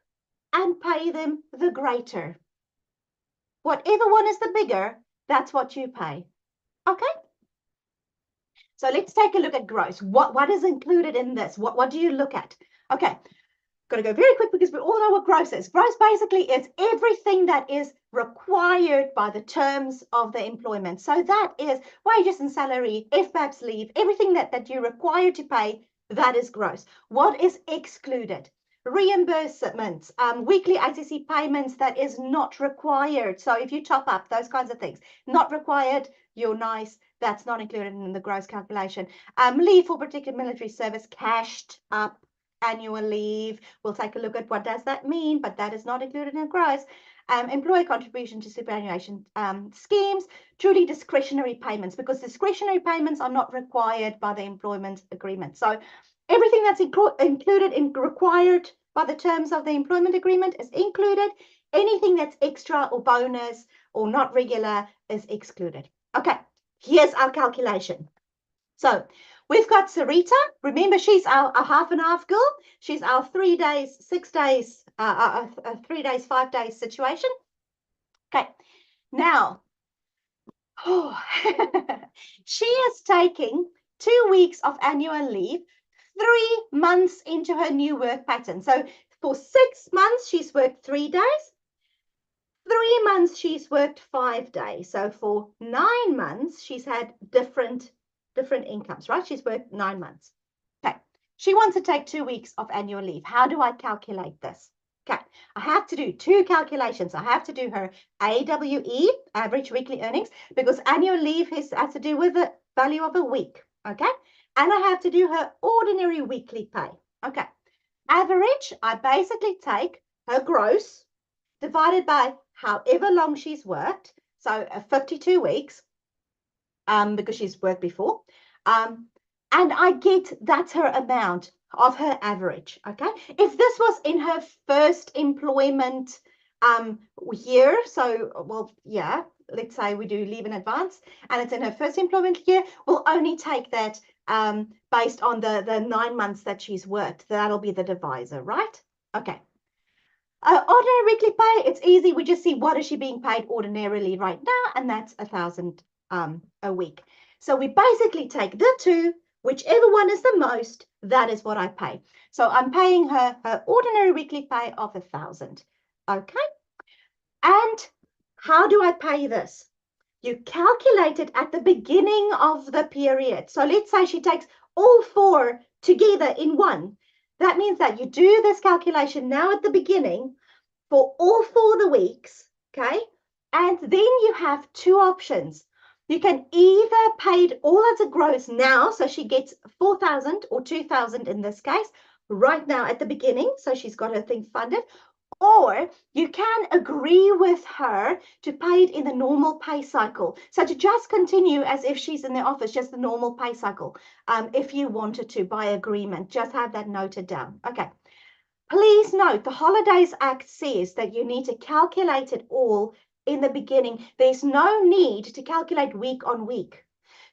and pay them the greater. Whatever one is the bigger, that's what you pay. Okay? So let's take a look at gross. What is included in this? What do you look at? Okay, got to go very quick because we all know what gross is. Gross basically is everything that is required by the terms of the employment. So that is wages and salary, FBAPS leave, everything that you're required to pay, that is gross. What is excluded? Reimbursements, weekly ICC payments that is not required. So if you top up, those kinds of things, not required, you're nice. That's not included in the gross calculation. Leave for particular military service, cashed up annual leave. We'll take a look at what does that mean, but that is not included in gross. Employer contribution to superannuation schemes, truly discretionary payments, because discretionary payments are not required by the employment agreement. So everything that's included in required by the terms of the employment agreement is included. Anything that's extra or bonus or not regular is excluded. Okay, here's our calculation. So we've got Sarita. Remember, she's our half and half girl. She's our 3 days, 6 days, 3 days, 5 days situation. Okay, now, she is taking 2 weeks of annual leave, 3 months into her new work pattern. So for 6 months, she's worked 3 days. 3 months, she's worked 5 days. So for 9 months, she's had different incomes, right? She's worked 9 months. Okay. She wants to take 2 weeks of annual leave. How do I calculate this? Okay. I have to do 2 calculations. I have to do her AWE, average weekly earnings, because annual leave has to do with the value of a week. Okay. And I have to do her ordinary weekly pay. Okay. Average, I basically take her gross divided by however long she's worked. So 52 weeks. Because she's worked before. And I get that's her amount of her average, okay? If this was in her first employment year, so, well, yeah, let's say we do leave in advance, and it's in her first employment year, we'll only take that based on the 9 months that she's worked. That'll be the divisor, right? Okay. Ordinary weekly pay, it's easy. We just see what is she being paid ordinarily right now, and that's 1,000 a week. So we basically take the 2, whichever one is the most, that is what I pay. So I'm paying her ordinary weekly pay of 1,000. Okay. And how do I pay this? You calculate it at the beginning of the period. So let's say she takes all 4 together in one. That means that you do this calculation now at the beginning for all 4 of the weeks, okay? And then you have 2 options. You can either pay it all as a gross now, so she gets 4,000 or 2,000 in this case, right now at the beginning, so she's got her thing funded, or you can agree with her to pay it in the normal pay cycle. So to just continue as if she's in the office, just the normal pay cycle, if you wanted to, by agreement, just have that noted down. Okay. Please note, the Holidays Act says that you need to calculate it all in the beginning. There's no need to calculate week on week.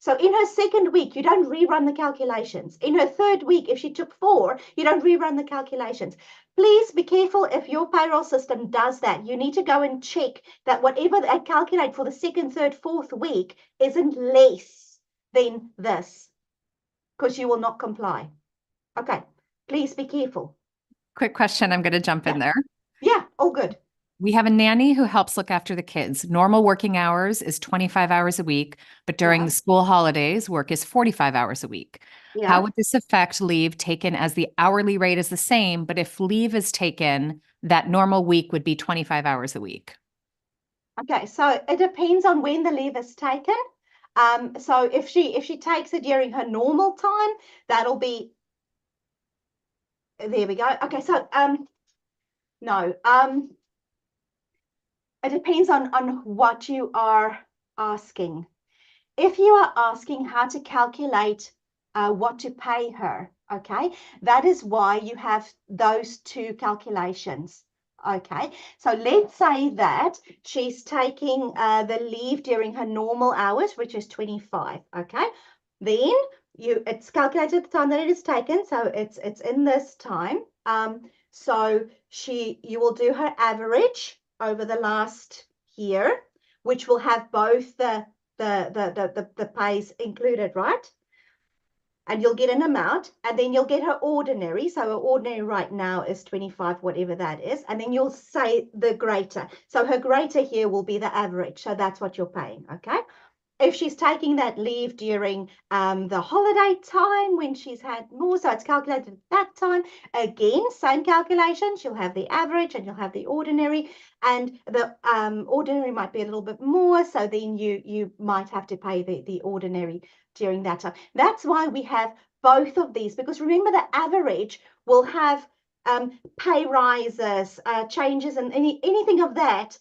So in her second week, you don't rerun the calculations. In her third week, if she took 4, you don't rerun the calculations. Please be careful if your payroll system does that. You need to go and check that whatever they calculate for the second, third, fourth week isn't less than this, because you will not comply. Okay, please be careful. Quick question. I'm going to jump in there. Yeah, all good. We have a nanny who helps look after the kids. Normal working hours is 25 hours a week, but during the school holidays, work is 45 hours a week. How Yeah. would this affect leave taken as the hourly rate is the same, but if leave is taken, that normal week would be 25 hours a week? Okay, so it depends on when the leave is taken. So if she takes it during her normal time, that'll be, there we go. Okay, so no, it depends on what you are asking. If you are asking how to calculate what to pay her, okay, that is why you have those two calculations. Okay, so let's say that she's taking the leave during her normal hours, which is 25. Okay, then it's calculated at the time that it is taken, so it's in this time. So you will do her average over the last year, which will have both the pays included, right? And you'll get an amount, and then you'll get her ordinary. So her ordinary right now is 25, whatever that is. And then you'll say the greater. So her greater here will be the average. So that's what you're paying, okay? If she's taking that leave during the holiday time when she's had more, so it's calculated at that time, again, same calculation, she'll have the average and you'll have the ordinary, and the ordinary might be a little bit more, so then you might have to pay the ordinary during that time. That's why we have both of these, because remember the average will have pay rises, changes, and anything of that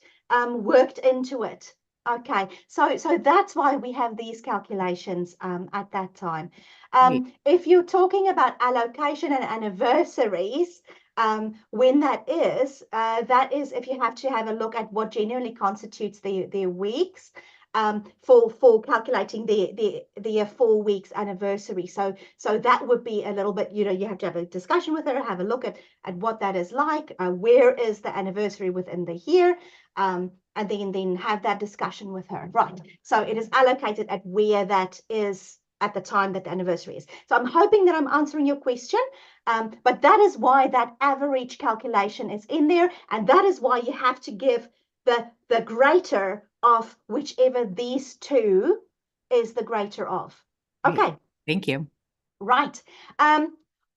worked into it. Okay, so that's why we have these calculations at that time. Right. If you're talking about allocation and anniversaries, when that is if you have to have a look at what generally constitutes their weeks for calculating their 4 weeks anniversary. So that would be a little bit, you have to have a discussion with her, have a look at what that is like, where is the anniversary within the year, and then have that discussion with her. Right. So it is allocated at where that is at the time that the anniversary is. So I'm hoping that I'm answering your question, but that is why that average calculation is in there, and that is why you have to give the greater of whichever these two is the greater of. Right. Okay. Thank you. Right.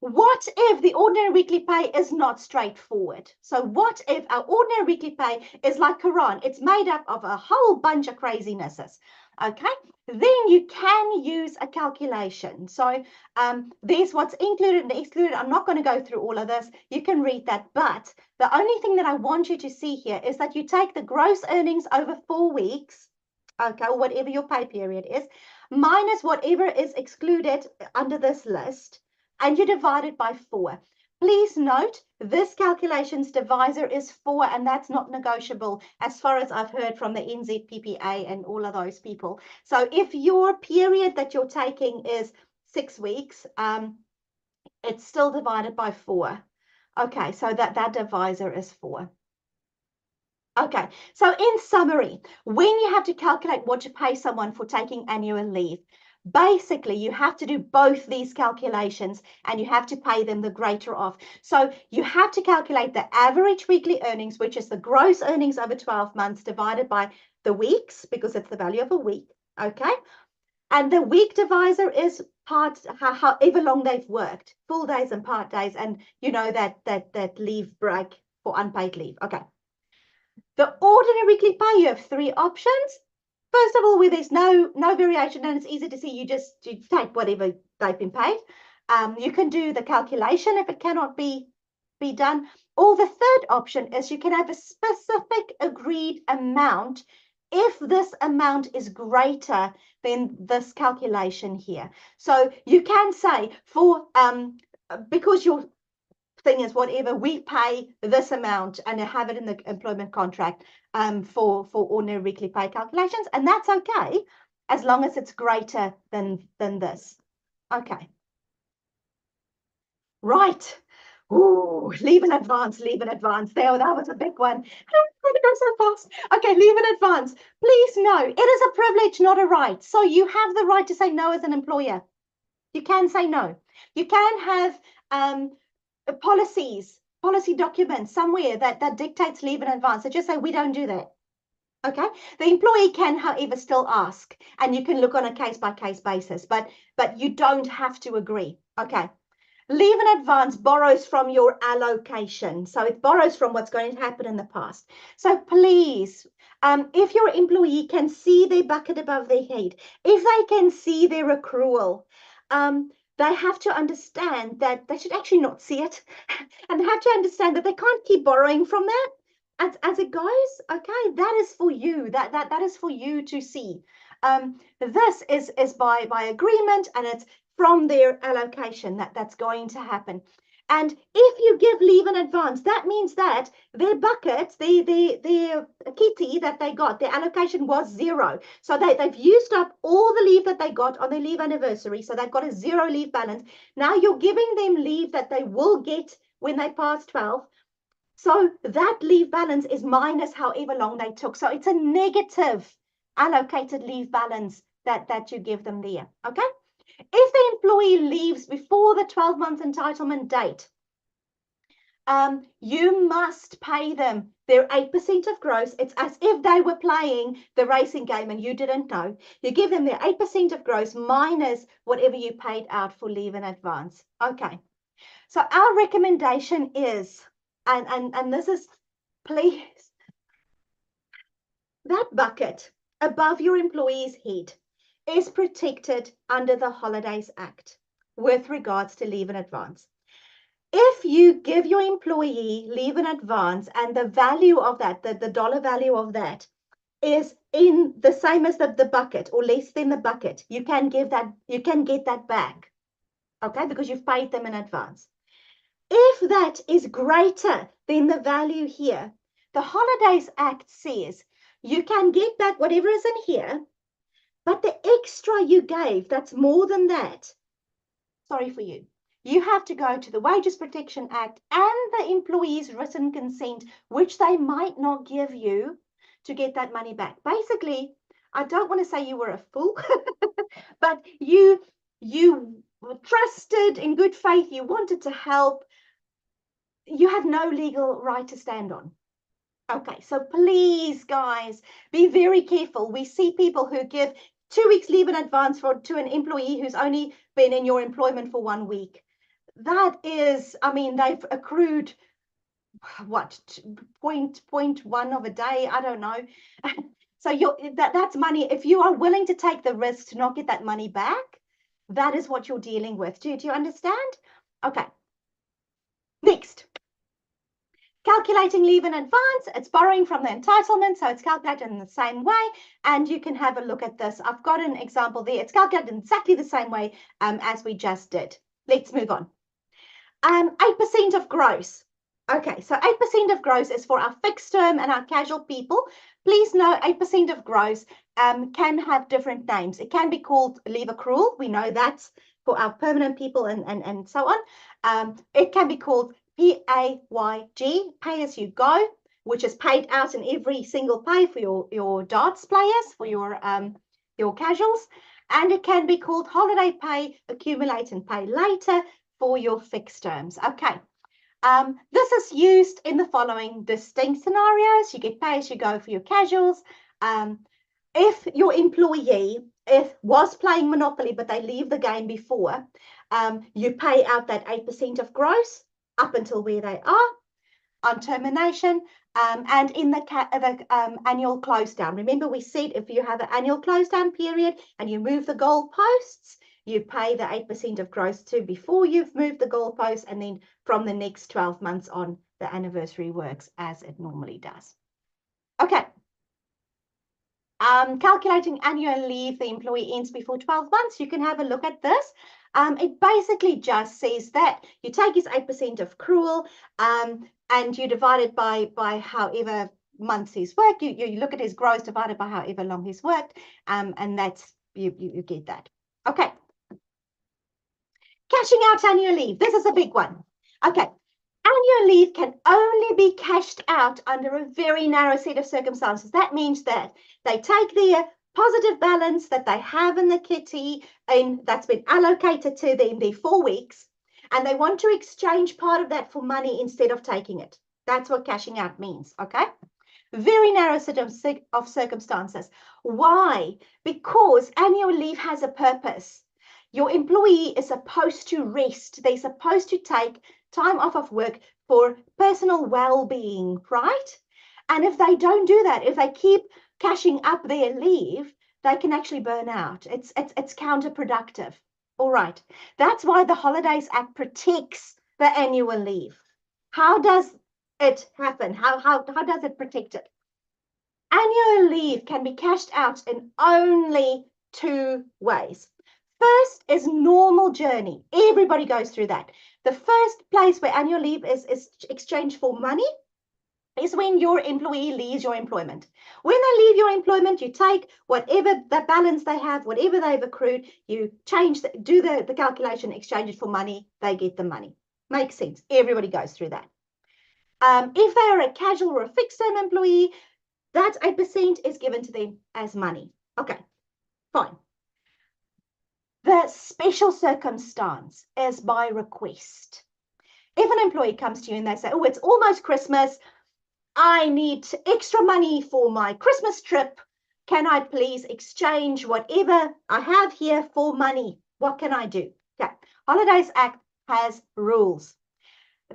What if the ordinary weekly pay is not straightforward? So what if our ordinary weekly pay is like Quran? It's made up of a whole bunch of crazinesses. Okay, then you can use a calculation. So there's what's included and excluded. I'm not going to go through all of this. You can read that. But the only thing that I want you to see here is that you take the gross earnings over 4 weeks, okay, or whatever your pay period is, minus whatever is excluded under this list, and you divide it by 4. Please note, this calculations divisor is 4, and that's not negotiable as far as I've heard from the NZPPA and all of those people. So if your period that you're taking is 6 weeks, it's still divided by 4. Okay, so that divisor is 4. Okay, so in summary, when you have to calculate what to pay someone for taking annual leave, basically you have to do both these calculations and you have to pay them the greater of. So you have to calculate the average weekly earnings, which is the gross earnings over 12 months divided by the weeks, because it's the value of a week, okay? And the week divisor is however long they've worked, full days and part days, and that leave break for unpaid leave, okay? The ordinary weekly pay, you have 3 options. First of all, where there's no variation and it's easy to see, you take whatever they've been paid. You can do the calculation if it cannot be done. Or the third option is you can have a specific agreed amount if this amount is greater than this calculation here. So you can say because your thing is whatever, we pay this amount and have it in the employment contract for ordinary weekly pay calculations, and that's okay as long as it's greater than this. Okay. Right. Ooh, leave in advance, leave in advance. There, that was a big one. I'm going to go so fast. Okay, leave in advance. Please know, it is a privilege, not a right. So you have the right to say no as an employer. You can say no. You can have policy documents somewhere that dictates leave in advance. So just say, we don't do that. Okay, the employee can, however, still ask, and you can look on a case-by-case basis, but you don't have to agree. Okay, leave in advance borrows from your allocation, so it borrows from what's going to happen in the past. So please, if your employee can see their bucket above their head, if they can see their accrual, they have to understand that they should actually not see it, and they have to understand that they can't keep borrowing from that. As it goes, okay, that is for you. That is for you to see. This is by agreement, and it's from their allocation that's going to happen. And if you give leave in advance, that means that their bucket, their kitty that they got, their allocation was 0. So they've used up all the leave that they got on their leave anniversary. So they've got a 0 leave balance. Now you're giving them leave that they will get when they pass 12. So that leave balance is minus however long they took. So it's a negative allocated leave balance that you give them there, okay? If the employee leaves before the 12-month entitlement date, you must pay them their 8% of gross. It's as if they were playing the racing game and you didn't know. You give them their 8% of gross minus whatever you paid out for leave in advance. Okay, so our recommendation is, and this is, please, that bucket above your employee's head is protected under the Holidays Act with regards to leave in advance. If you give your employee leave in advance and the value of that, the dollar value of that is in the same as the bucket or less than the bucket, you can get that back, okay, because you've paid them in advance. If that is greater than the value here, the Holidays Act says you can get back whatever is in here, but the extra you gave, that's more than that, sorry for you. You have to go to the Wages Protection Act and the employee's written consent, which they might not give you, to get that money back. Basically, I don't want to say you were a fool, but you trusted in good faith, you wanted to help, you have no legal right to stand on. Okay, so please, guys, be very careful. We see people who give 2 weeks leave in advance to an employee who's only been in your employment for 1 week. That is, I mean, they've accrued, what, 0.1 of a day? I don't know. So that's money. If you are willing to take the risk to not get that money back, that is what you're dealing with. Do you understand? Okay. Next. Calculating leave in advance, it's borrowing from the entitlement, so it's calculated in the same way, and you can have a look at this. I've got an example there. It's calculated in exactly the same way as we just did. Let's move on. 8% of gross. Okay, so 8% of gross is for our fixed term and our casual people. Please know 8% of gross can have different names. It can be called leave accrual. We know that's for our permanent people and so on. It can be called PAYG, pay as you go, which is paid out in every single pay for your darts players, for your casuals. And it can be called holiday pay, accumulate and pay later for your fixed terms. Okay. This is used in the following distinct scenarios. You get pay as you go for your casuals. If your employee was playing Monopoly, but they leave the game before, you pay out that 8% of gross up until where they are on termination, and in the annual close down. Remember, we said if you have an annual close down period and you move the goalposts, you pay the 8% of gross to before you've moved the goalposts, and then from the next 12 months on, the anniversary works as it normally does. Okay. Calculating annual leave the employee ends before 12 months. You can have a look at this. It basically just says that you take his 8% of accrual and you divide it by however months he's worked. You look at his gross divided by however long he's worked, and that's you get that. Okay. Cashing out annual leave. This is a big one. Okay. Annual leave can only be cashed out under a very narrow set of circumstances. That means that they take their positive balance that they have in the kitty and that's been allocated to them, their 4 weeks, and they want to exchange part of that for money instead of taking it. That's what cashing out means, okay? Very narrow set of circumstances. Why? Because annual leave has a purpose. Your employee is supposed to rest. They're supposed to take time off of work for personal well-being, right? And if they don't do that, if they keep cashing up their leave, they can actually burn out. It's counterproductive. All right. That's why the Holidays Act protects the annual leave. How does it happen? How does it protect it? Annual leave can be cashed out in only two ways. First is normal journey. Everybody goes through that. The first place where annual leave is exchanged for money is when your employee leaves your employment. When they leave your employment, you take whatever the balance they have, whatever they've accrued, you do the calculation, exchange it for money, they get the money. Makes sense. Everybody goes through that. If they are a casual or a fixed term employee, that 8% is given to them as money. Okay, fine. The special circumstance is by request. If an employee comes to you and they say, oh, it's almost Christmas, I need extra money for my Christmas trip. Can I please exchange whatever I have here for money? What can I do? Okay, Holidays Act has rules.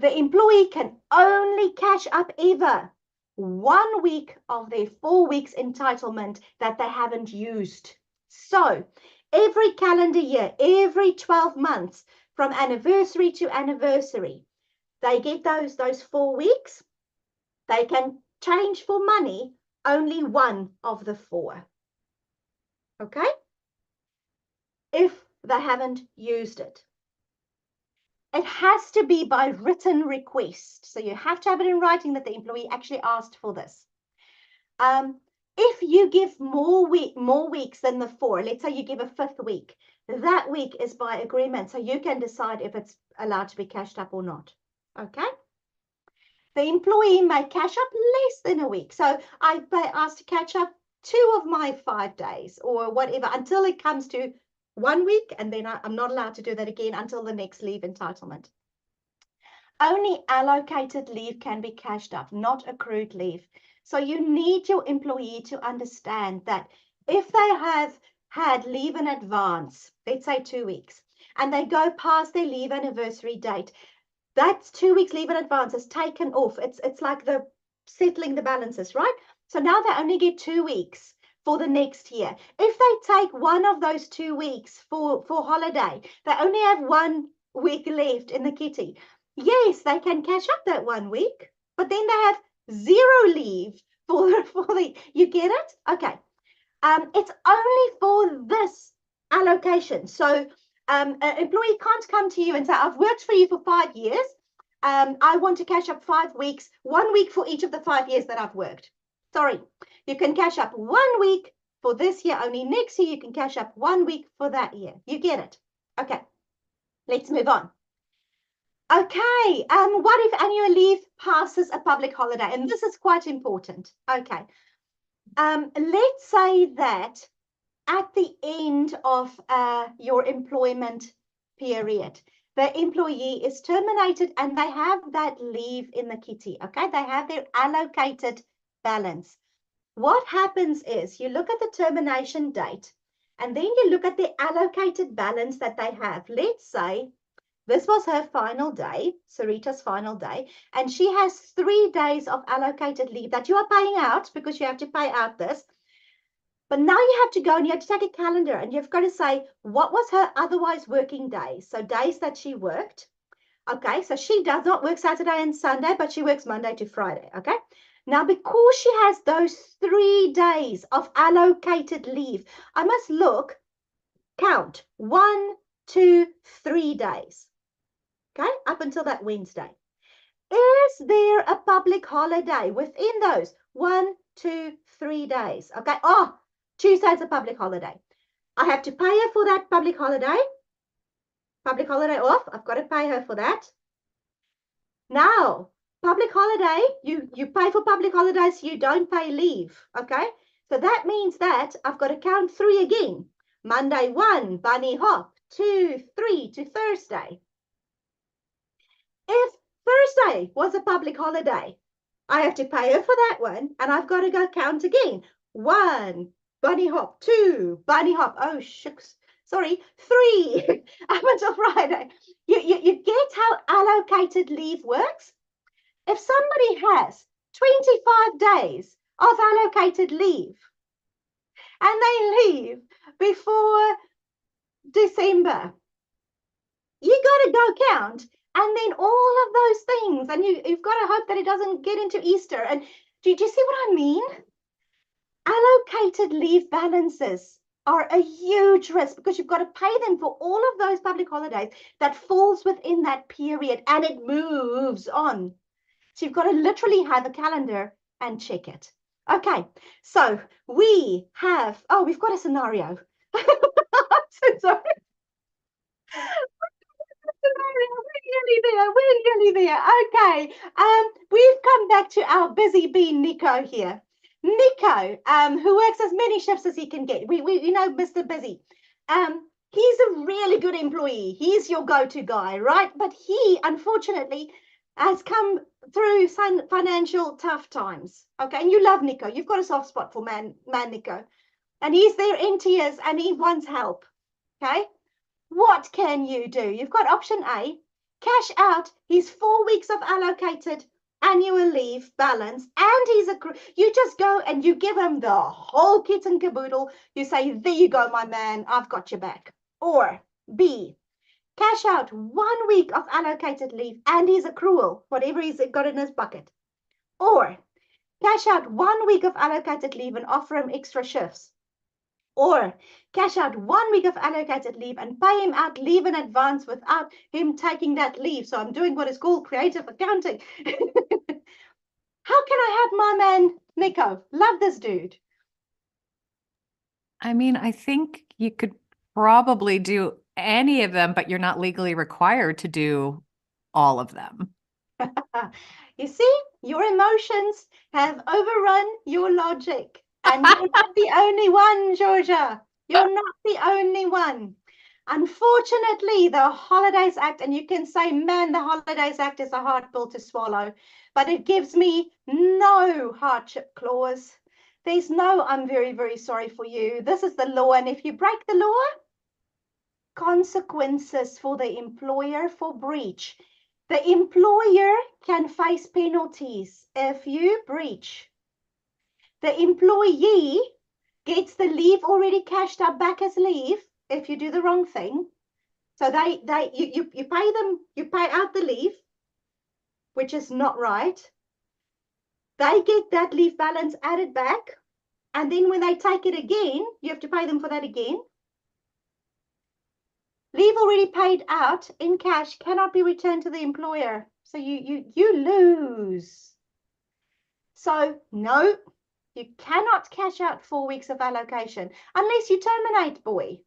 The employee can only cash up ever 1 week of their 4 weeks entitlement that they haven't used. So every calendar year, every 12 months, from anniversary to anniversary, they get those 4 weeks. They can change for money only one of the 4. Okay? If they haven't used it. It has to be by written request. So you have to have it in writing that the employee actually asked for this. If you give more weeks than the 4, let's say you give a 5th week, that week is by agreement. So you can decide if it's allowed to be cashed up or not. Okay? The employee may cash up less than a week. So I may ask to catch up 2 of my 5 days or whatever until it comes to 1 week, and then I'm not allowed to do that again until the next leave entitlement. Only allocated leave can be cashed up, not accrued leave. So you need your employee to understand that if they have had leave in advance, let's say 2 weeks, and they go past their leave anniversary date, that's 2 weeks leave in advance is taken off. It's like the settling the balances, right? So now they only get 2 weeks for the next year. If they take one of those 2 weeks for holiday, they only have 1 week left in the kitty. Yes, they can cash up that 1 week, but then they have 0 leave for the, you get it? Okay. It's only for this allocation. So an employee can't come to you and say, I've worked for you for 5 years. I want to cash up 5 weeks, 1 week for each of the 5 years that I've worked. Sorry, you can cash up 1 week for this year only. Next year, you can cash up 1 week for that year. You get it? Okay, let's move on. Okay, what if annual leave passes a public holiday? And this is quite important. Okay, let's say that at the end of your employment period, the employee is terminated and they have that leave in the kitty, okay? They have their allocated balance. What happens is you look at the termination date and then you look at the allocated balance that they have. Let's say this was her final day, Sarita's final day, and she has 3 days of allocated leave that you are paying out because you have to pay out this. But now you have to go and you have to take a calendar and you've got to say, what was her otherwise working days? So days that she worked. Okay, so she does not work Saturday and Sunday, but she works Monday to Friday. Okay, now because she has those 3 days of allocated leave, I must count 1, 2, 3 days. Okay, up until that Wednesday. Is there a public holiday within those 1, 2, 3 days? Okay, Tuesday's a public holiday. I have to pay her for that public holiday. Public holiday off. I've got to pay her for that. Now, public holiday, you pay for public holidays, you don't pay leave. Okay, so that means that I've got to count 3 again. Monday 1, bunny hop, 2, 3 to Thursday. If Thursday was a public holiday, I have to pay her for that one, and I've got to go count again. 1, bunny hop. 2, bunny hop. Oh, shucks. Sorry, 3, up until Friday. You get how allocated leave works? If somebody has 25 days of allocated leave and they leave before December, you got to go count, and then all of those things, and you've got to hope that it doesn't get into Easter. And do you see what I mean? Allocated leave balances are a huge risk because you've got to pay them for all of those public holidays that falls within that period, and it moves on. So you've got to literally have a calendar and check it. Okay, so we have, we've got a scenario. I'm so sorry. We're nearly there. Okay. We've come back to our busy bee, Nico here. Nico, who works as many shifts as he can get. We Mr. Busy. He's a really good employee. He's your go-to guy, right? But he, unfortunately, has come through some financial tough times. Okay, and you love Nico. You've got a soft spot for man Nico. And he's there in tears and he wants help. Okay. What can you do? You've got option A, cash out his 4 weeks of allocated annual leave balance, and you just go and you give him the whole kit and caboodle. You say, there you go, my man, I've got your back. Or B, cash out 1 week of allocated leave and his accrual, whatever he's got in his bucket. Or cash out 1 week of allocated leave and offer him extra shifts. Or cash out 1 week of allocated leave and pay him out leave in advance without him taking that leave. So I'm doing what is called creative accounting. How can I help my man, Nico? Love this dude. I mean, I think you could probably do any of them, but you're not legally required to do all of them. You see, your emotions have overrun your logic. And you're not the only one, Georgia. You're not the only one. Unfortunately, the Holidays Act, and you can say, man, the Holidays Act is a hard pill to swallow, but it gives me no hardship clause. There's no, I'm very, very sorry for you. This is the law, and if you break the law, consequences for the employer for breach. The employer can face penalties if you breach. The employee gets the leave already cashed up back as leave if you do the wrong thing. So you pay them, you pay out the leave, which is not right. They get that leave balance added back, and then when they take it again, you have to pay them for that again. Leave already paid out in cash cannot be returned to the employer. So you lose. So no, you cannot cash out 4 weeks of allocation unless you terminate, boy.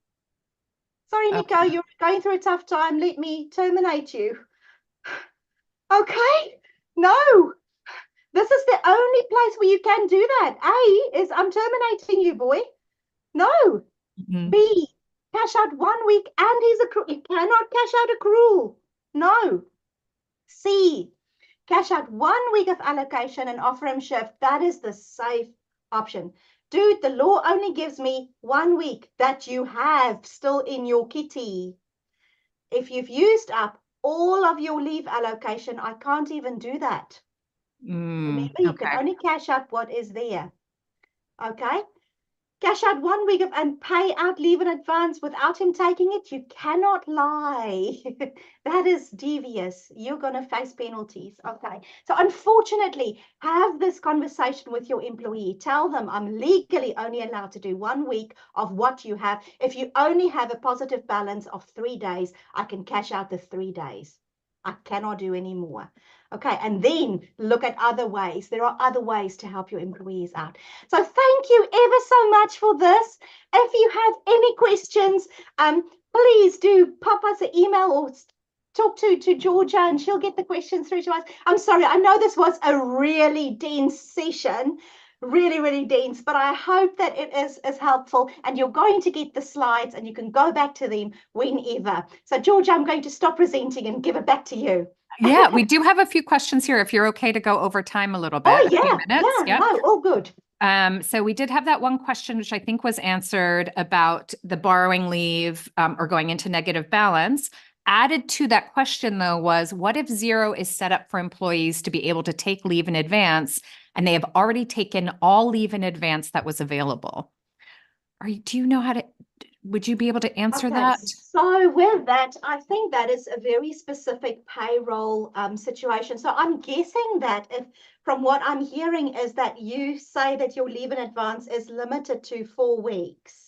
Sorry, Nico, okay. You're going through a tough time. Let me terminate you. Okay, no. This is the only place where you can do that. A is I'm terminating you, boy. No. Mm-hmm. B, cash out 1 week and his accrual. You cannot cash out accrual. No. C, cash out 1 week of allocation and offer him shift. That is the safe option. Dude, the law only gives me 1 week that you have still in your kitty. If you've used up all of your leave allocation, I can't even do that. Remember, you can only cash out what is there. Okay? Cash out 1 week of and pay out leave in advance without him taking it. You cannot lie. That is devious. You're going to face penalties. Okay. So unfortunately, have this conversation with your employee. Tell them I'm legally only allowed to do 1 week of what you have. If you only have a positive balance of 3 days, I can cash out the 3 days. I cannot do any more. Okay, and then look at other ways. There are other ways to help your employees out. So thank you ever so much for this. If you have any questions, please do pop us an email or talk to Georgia and she'll get the questions through to us. I'm sorry, I know this was a really dense session, really, really dense, but I hope that it is helpful and you're going to get the slides and you can go back to them whenever. So Georgia, I'm going to stop presenting and give it back to you. Yeah, we do have a few questions here if you're okay to go over time a little bit, Oh, a few yeah, minutes. yeah, Yep. no, all good. So we did have that one question, which I think was answered about the borrowing leave or going into negative balance. Added to that question, though, was what if Zero is set up for employees to be able to take leave in advance and they have already taken all leave in advance that was available? Do you know how to, would you be able to answer Okay, that? so with that, I think that is a very specific payroll situation. So I'm guessing that if, from what I'm hearing, is that you say that your leave in advance is limited to 4 weeks.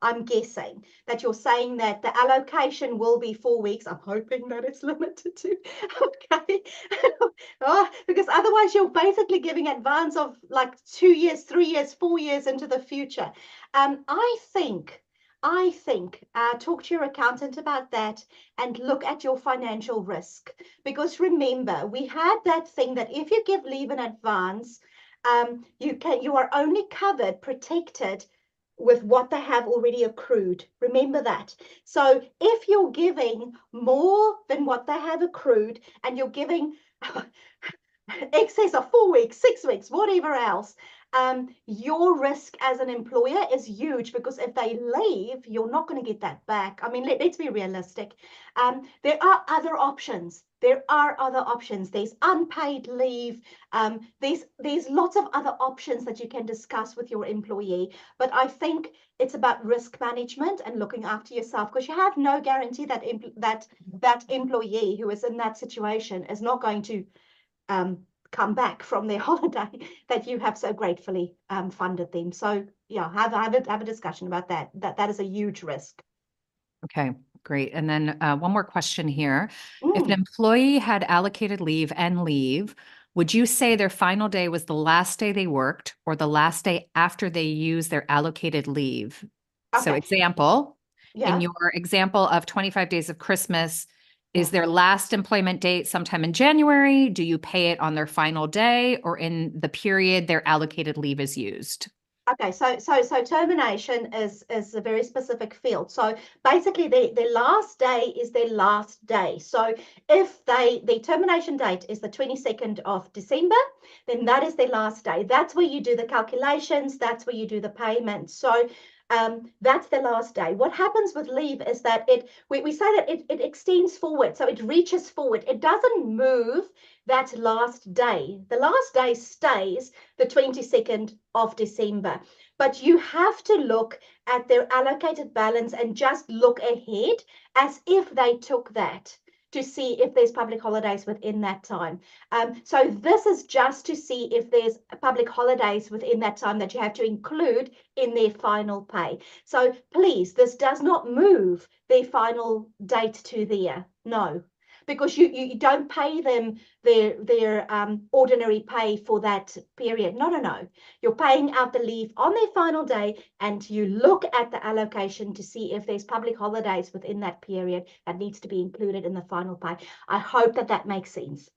I'm guessing that you're saying that the allocation will be 4 weeks. I'm hoping that it's limited to, okay. Oh, because otherwise you're basically giving advance of like 2 years, 3 years, 4 years into the future. I think, talk to your accountant about that and look at your financial risk. Because remember, we had that thing that if you give leave in advance, you are only covered, protected with what they have already accrued. Remember that. So if you're giving more than what they have accrued and you're giving excess of 4 weeks, 6 weeks, whatever else, your risk as an employer is huge because if they leave, you're not going to get that back. I mean, let's be realistic. There are other options. There are other options. There's unpaid leave. There's lots of other options that you can discuss with your employee. But I think it's about risk management and looking after yourself because you have no guarantee that that employee who is in that situation is not going to come back from their holiday that you have so gratefully funded them. So yeah, have a discussion about that. That is a huge risk. Okay, great. And then one more question here. If an Mm, employee had allocated leave and leave, would you say their final day was the last day they worked or the last day after they used their allocated leave? So okay. example, in Yeah. your example of 25 days of Christmas, Yeah. is their last employment date sometime in January? Do you pay it on their final day or in the period their allocated leave is used? Okay, so termination is a very specific field. So basically, their last day is their last day. So if the termination date is the 22nd of December, then that is their last day. That's where you do the calculations. That's where you do the payment. So that's the last day. What happens with leave is that we say that it extends forward, so it reaches forward. It doesn't move that last day. The last day stays the 22nd of December. But you have to look at their allocated balance and just look ahead as if they took that to see if there's public holidays within that time. So this is just to see if there's public holidays within that time that you have to include in their final pay. So please, this does not move their final date to there. No, because you don't pay them their ordinary pay for that period. No, no, no. You're paying out the leave on their final day, and you look at the allocation to see if there's public holidays within that period that needs to be included in the final pay. I hope that that makes sense.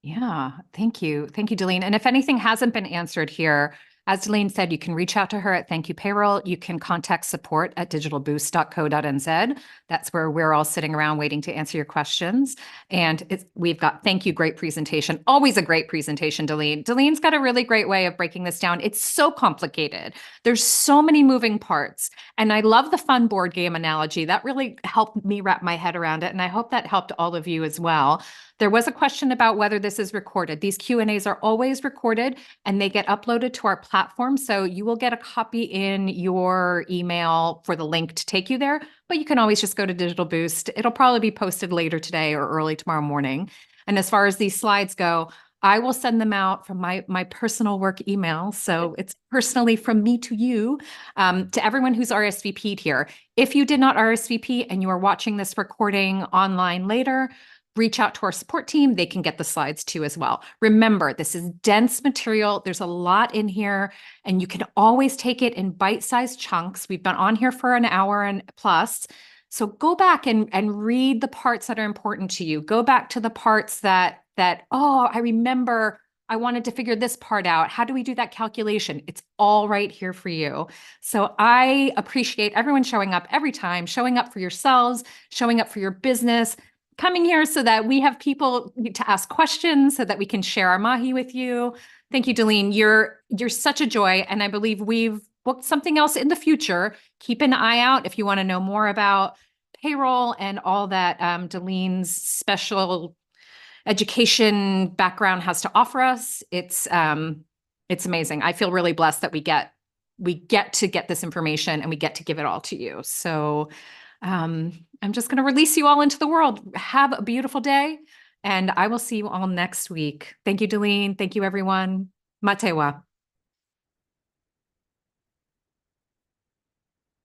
Yeah, thank you. Thank you, Dalene. And if anything hasn't been answered here, as Dalene said, you can reach out to her at Thankyou Payroll. You can contact support at digitalboost.co.nz. That's where we're all sitting around waiting to answer your questions. And we've got, thank you, great presentation. Always a great presentation, Dalene. Dalene's got a really great way of breaking this down. It's so complicated. There's so many moving parts. And I love the fun board game analogy. That really helped me wrap my head around it. And I hope that helped all of you as well. There was a question about whether this is recorded. These Q&As are always recorded and they get uploaded to our platform. So you will get a copy in your email for the link to take you there, but you can always just go to Digital Boost. It'll probably be posted later today or early tomorrow morning. And as far as these slides go, I will send them out from my personal work email. So it's personally from me to you, to everyone who's RSVP'd here. If you did not RSVP and you are watching this recording online later, reach out to our support team. They can get the slides too as well. Remember, this is dense material. There's a lot in here, and you can always take it in bite-sized chunks. We've been on here for an hour and plus. So go back and read the parts that are important to you. Go back to the parts that, oh, I remember I wanted to figure this part out. How do we do that calculation? It's all right here for you. So I appreciate everyone showing up every time, showing up for yourselves, showing up for your business. coming here so that we have people to ask questions so that we can share our mahi with you. Thank you, Dalene. You're such a joy. And I believe we've booked something else in the future. Keep an eye out if you want to know more about payroll and all that Dalene's special education background has to offer us. It's amazing. I feel really blessed that we get to get this information and we get to give it all to you. So I'm just going to release you all into the world. Have a beautiful day, and I will see you all next week. Thank you, Dalene. Thank you, everyone. Matewa.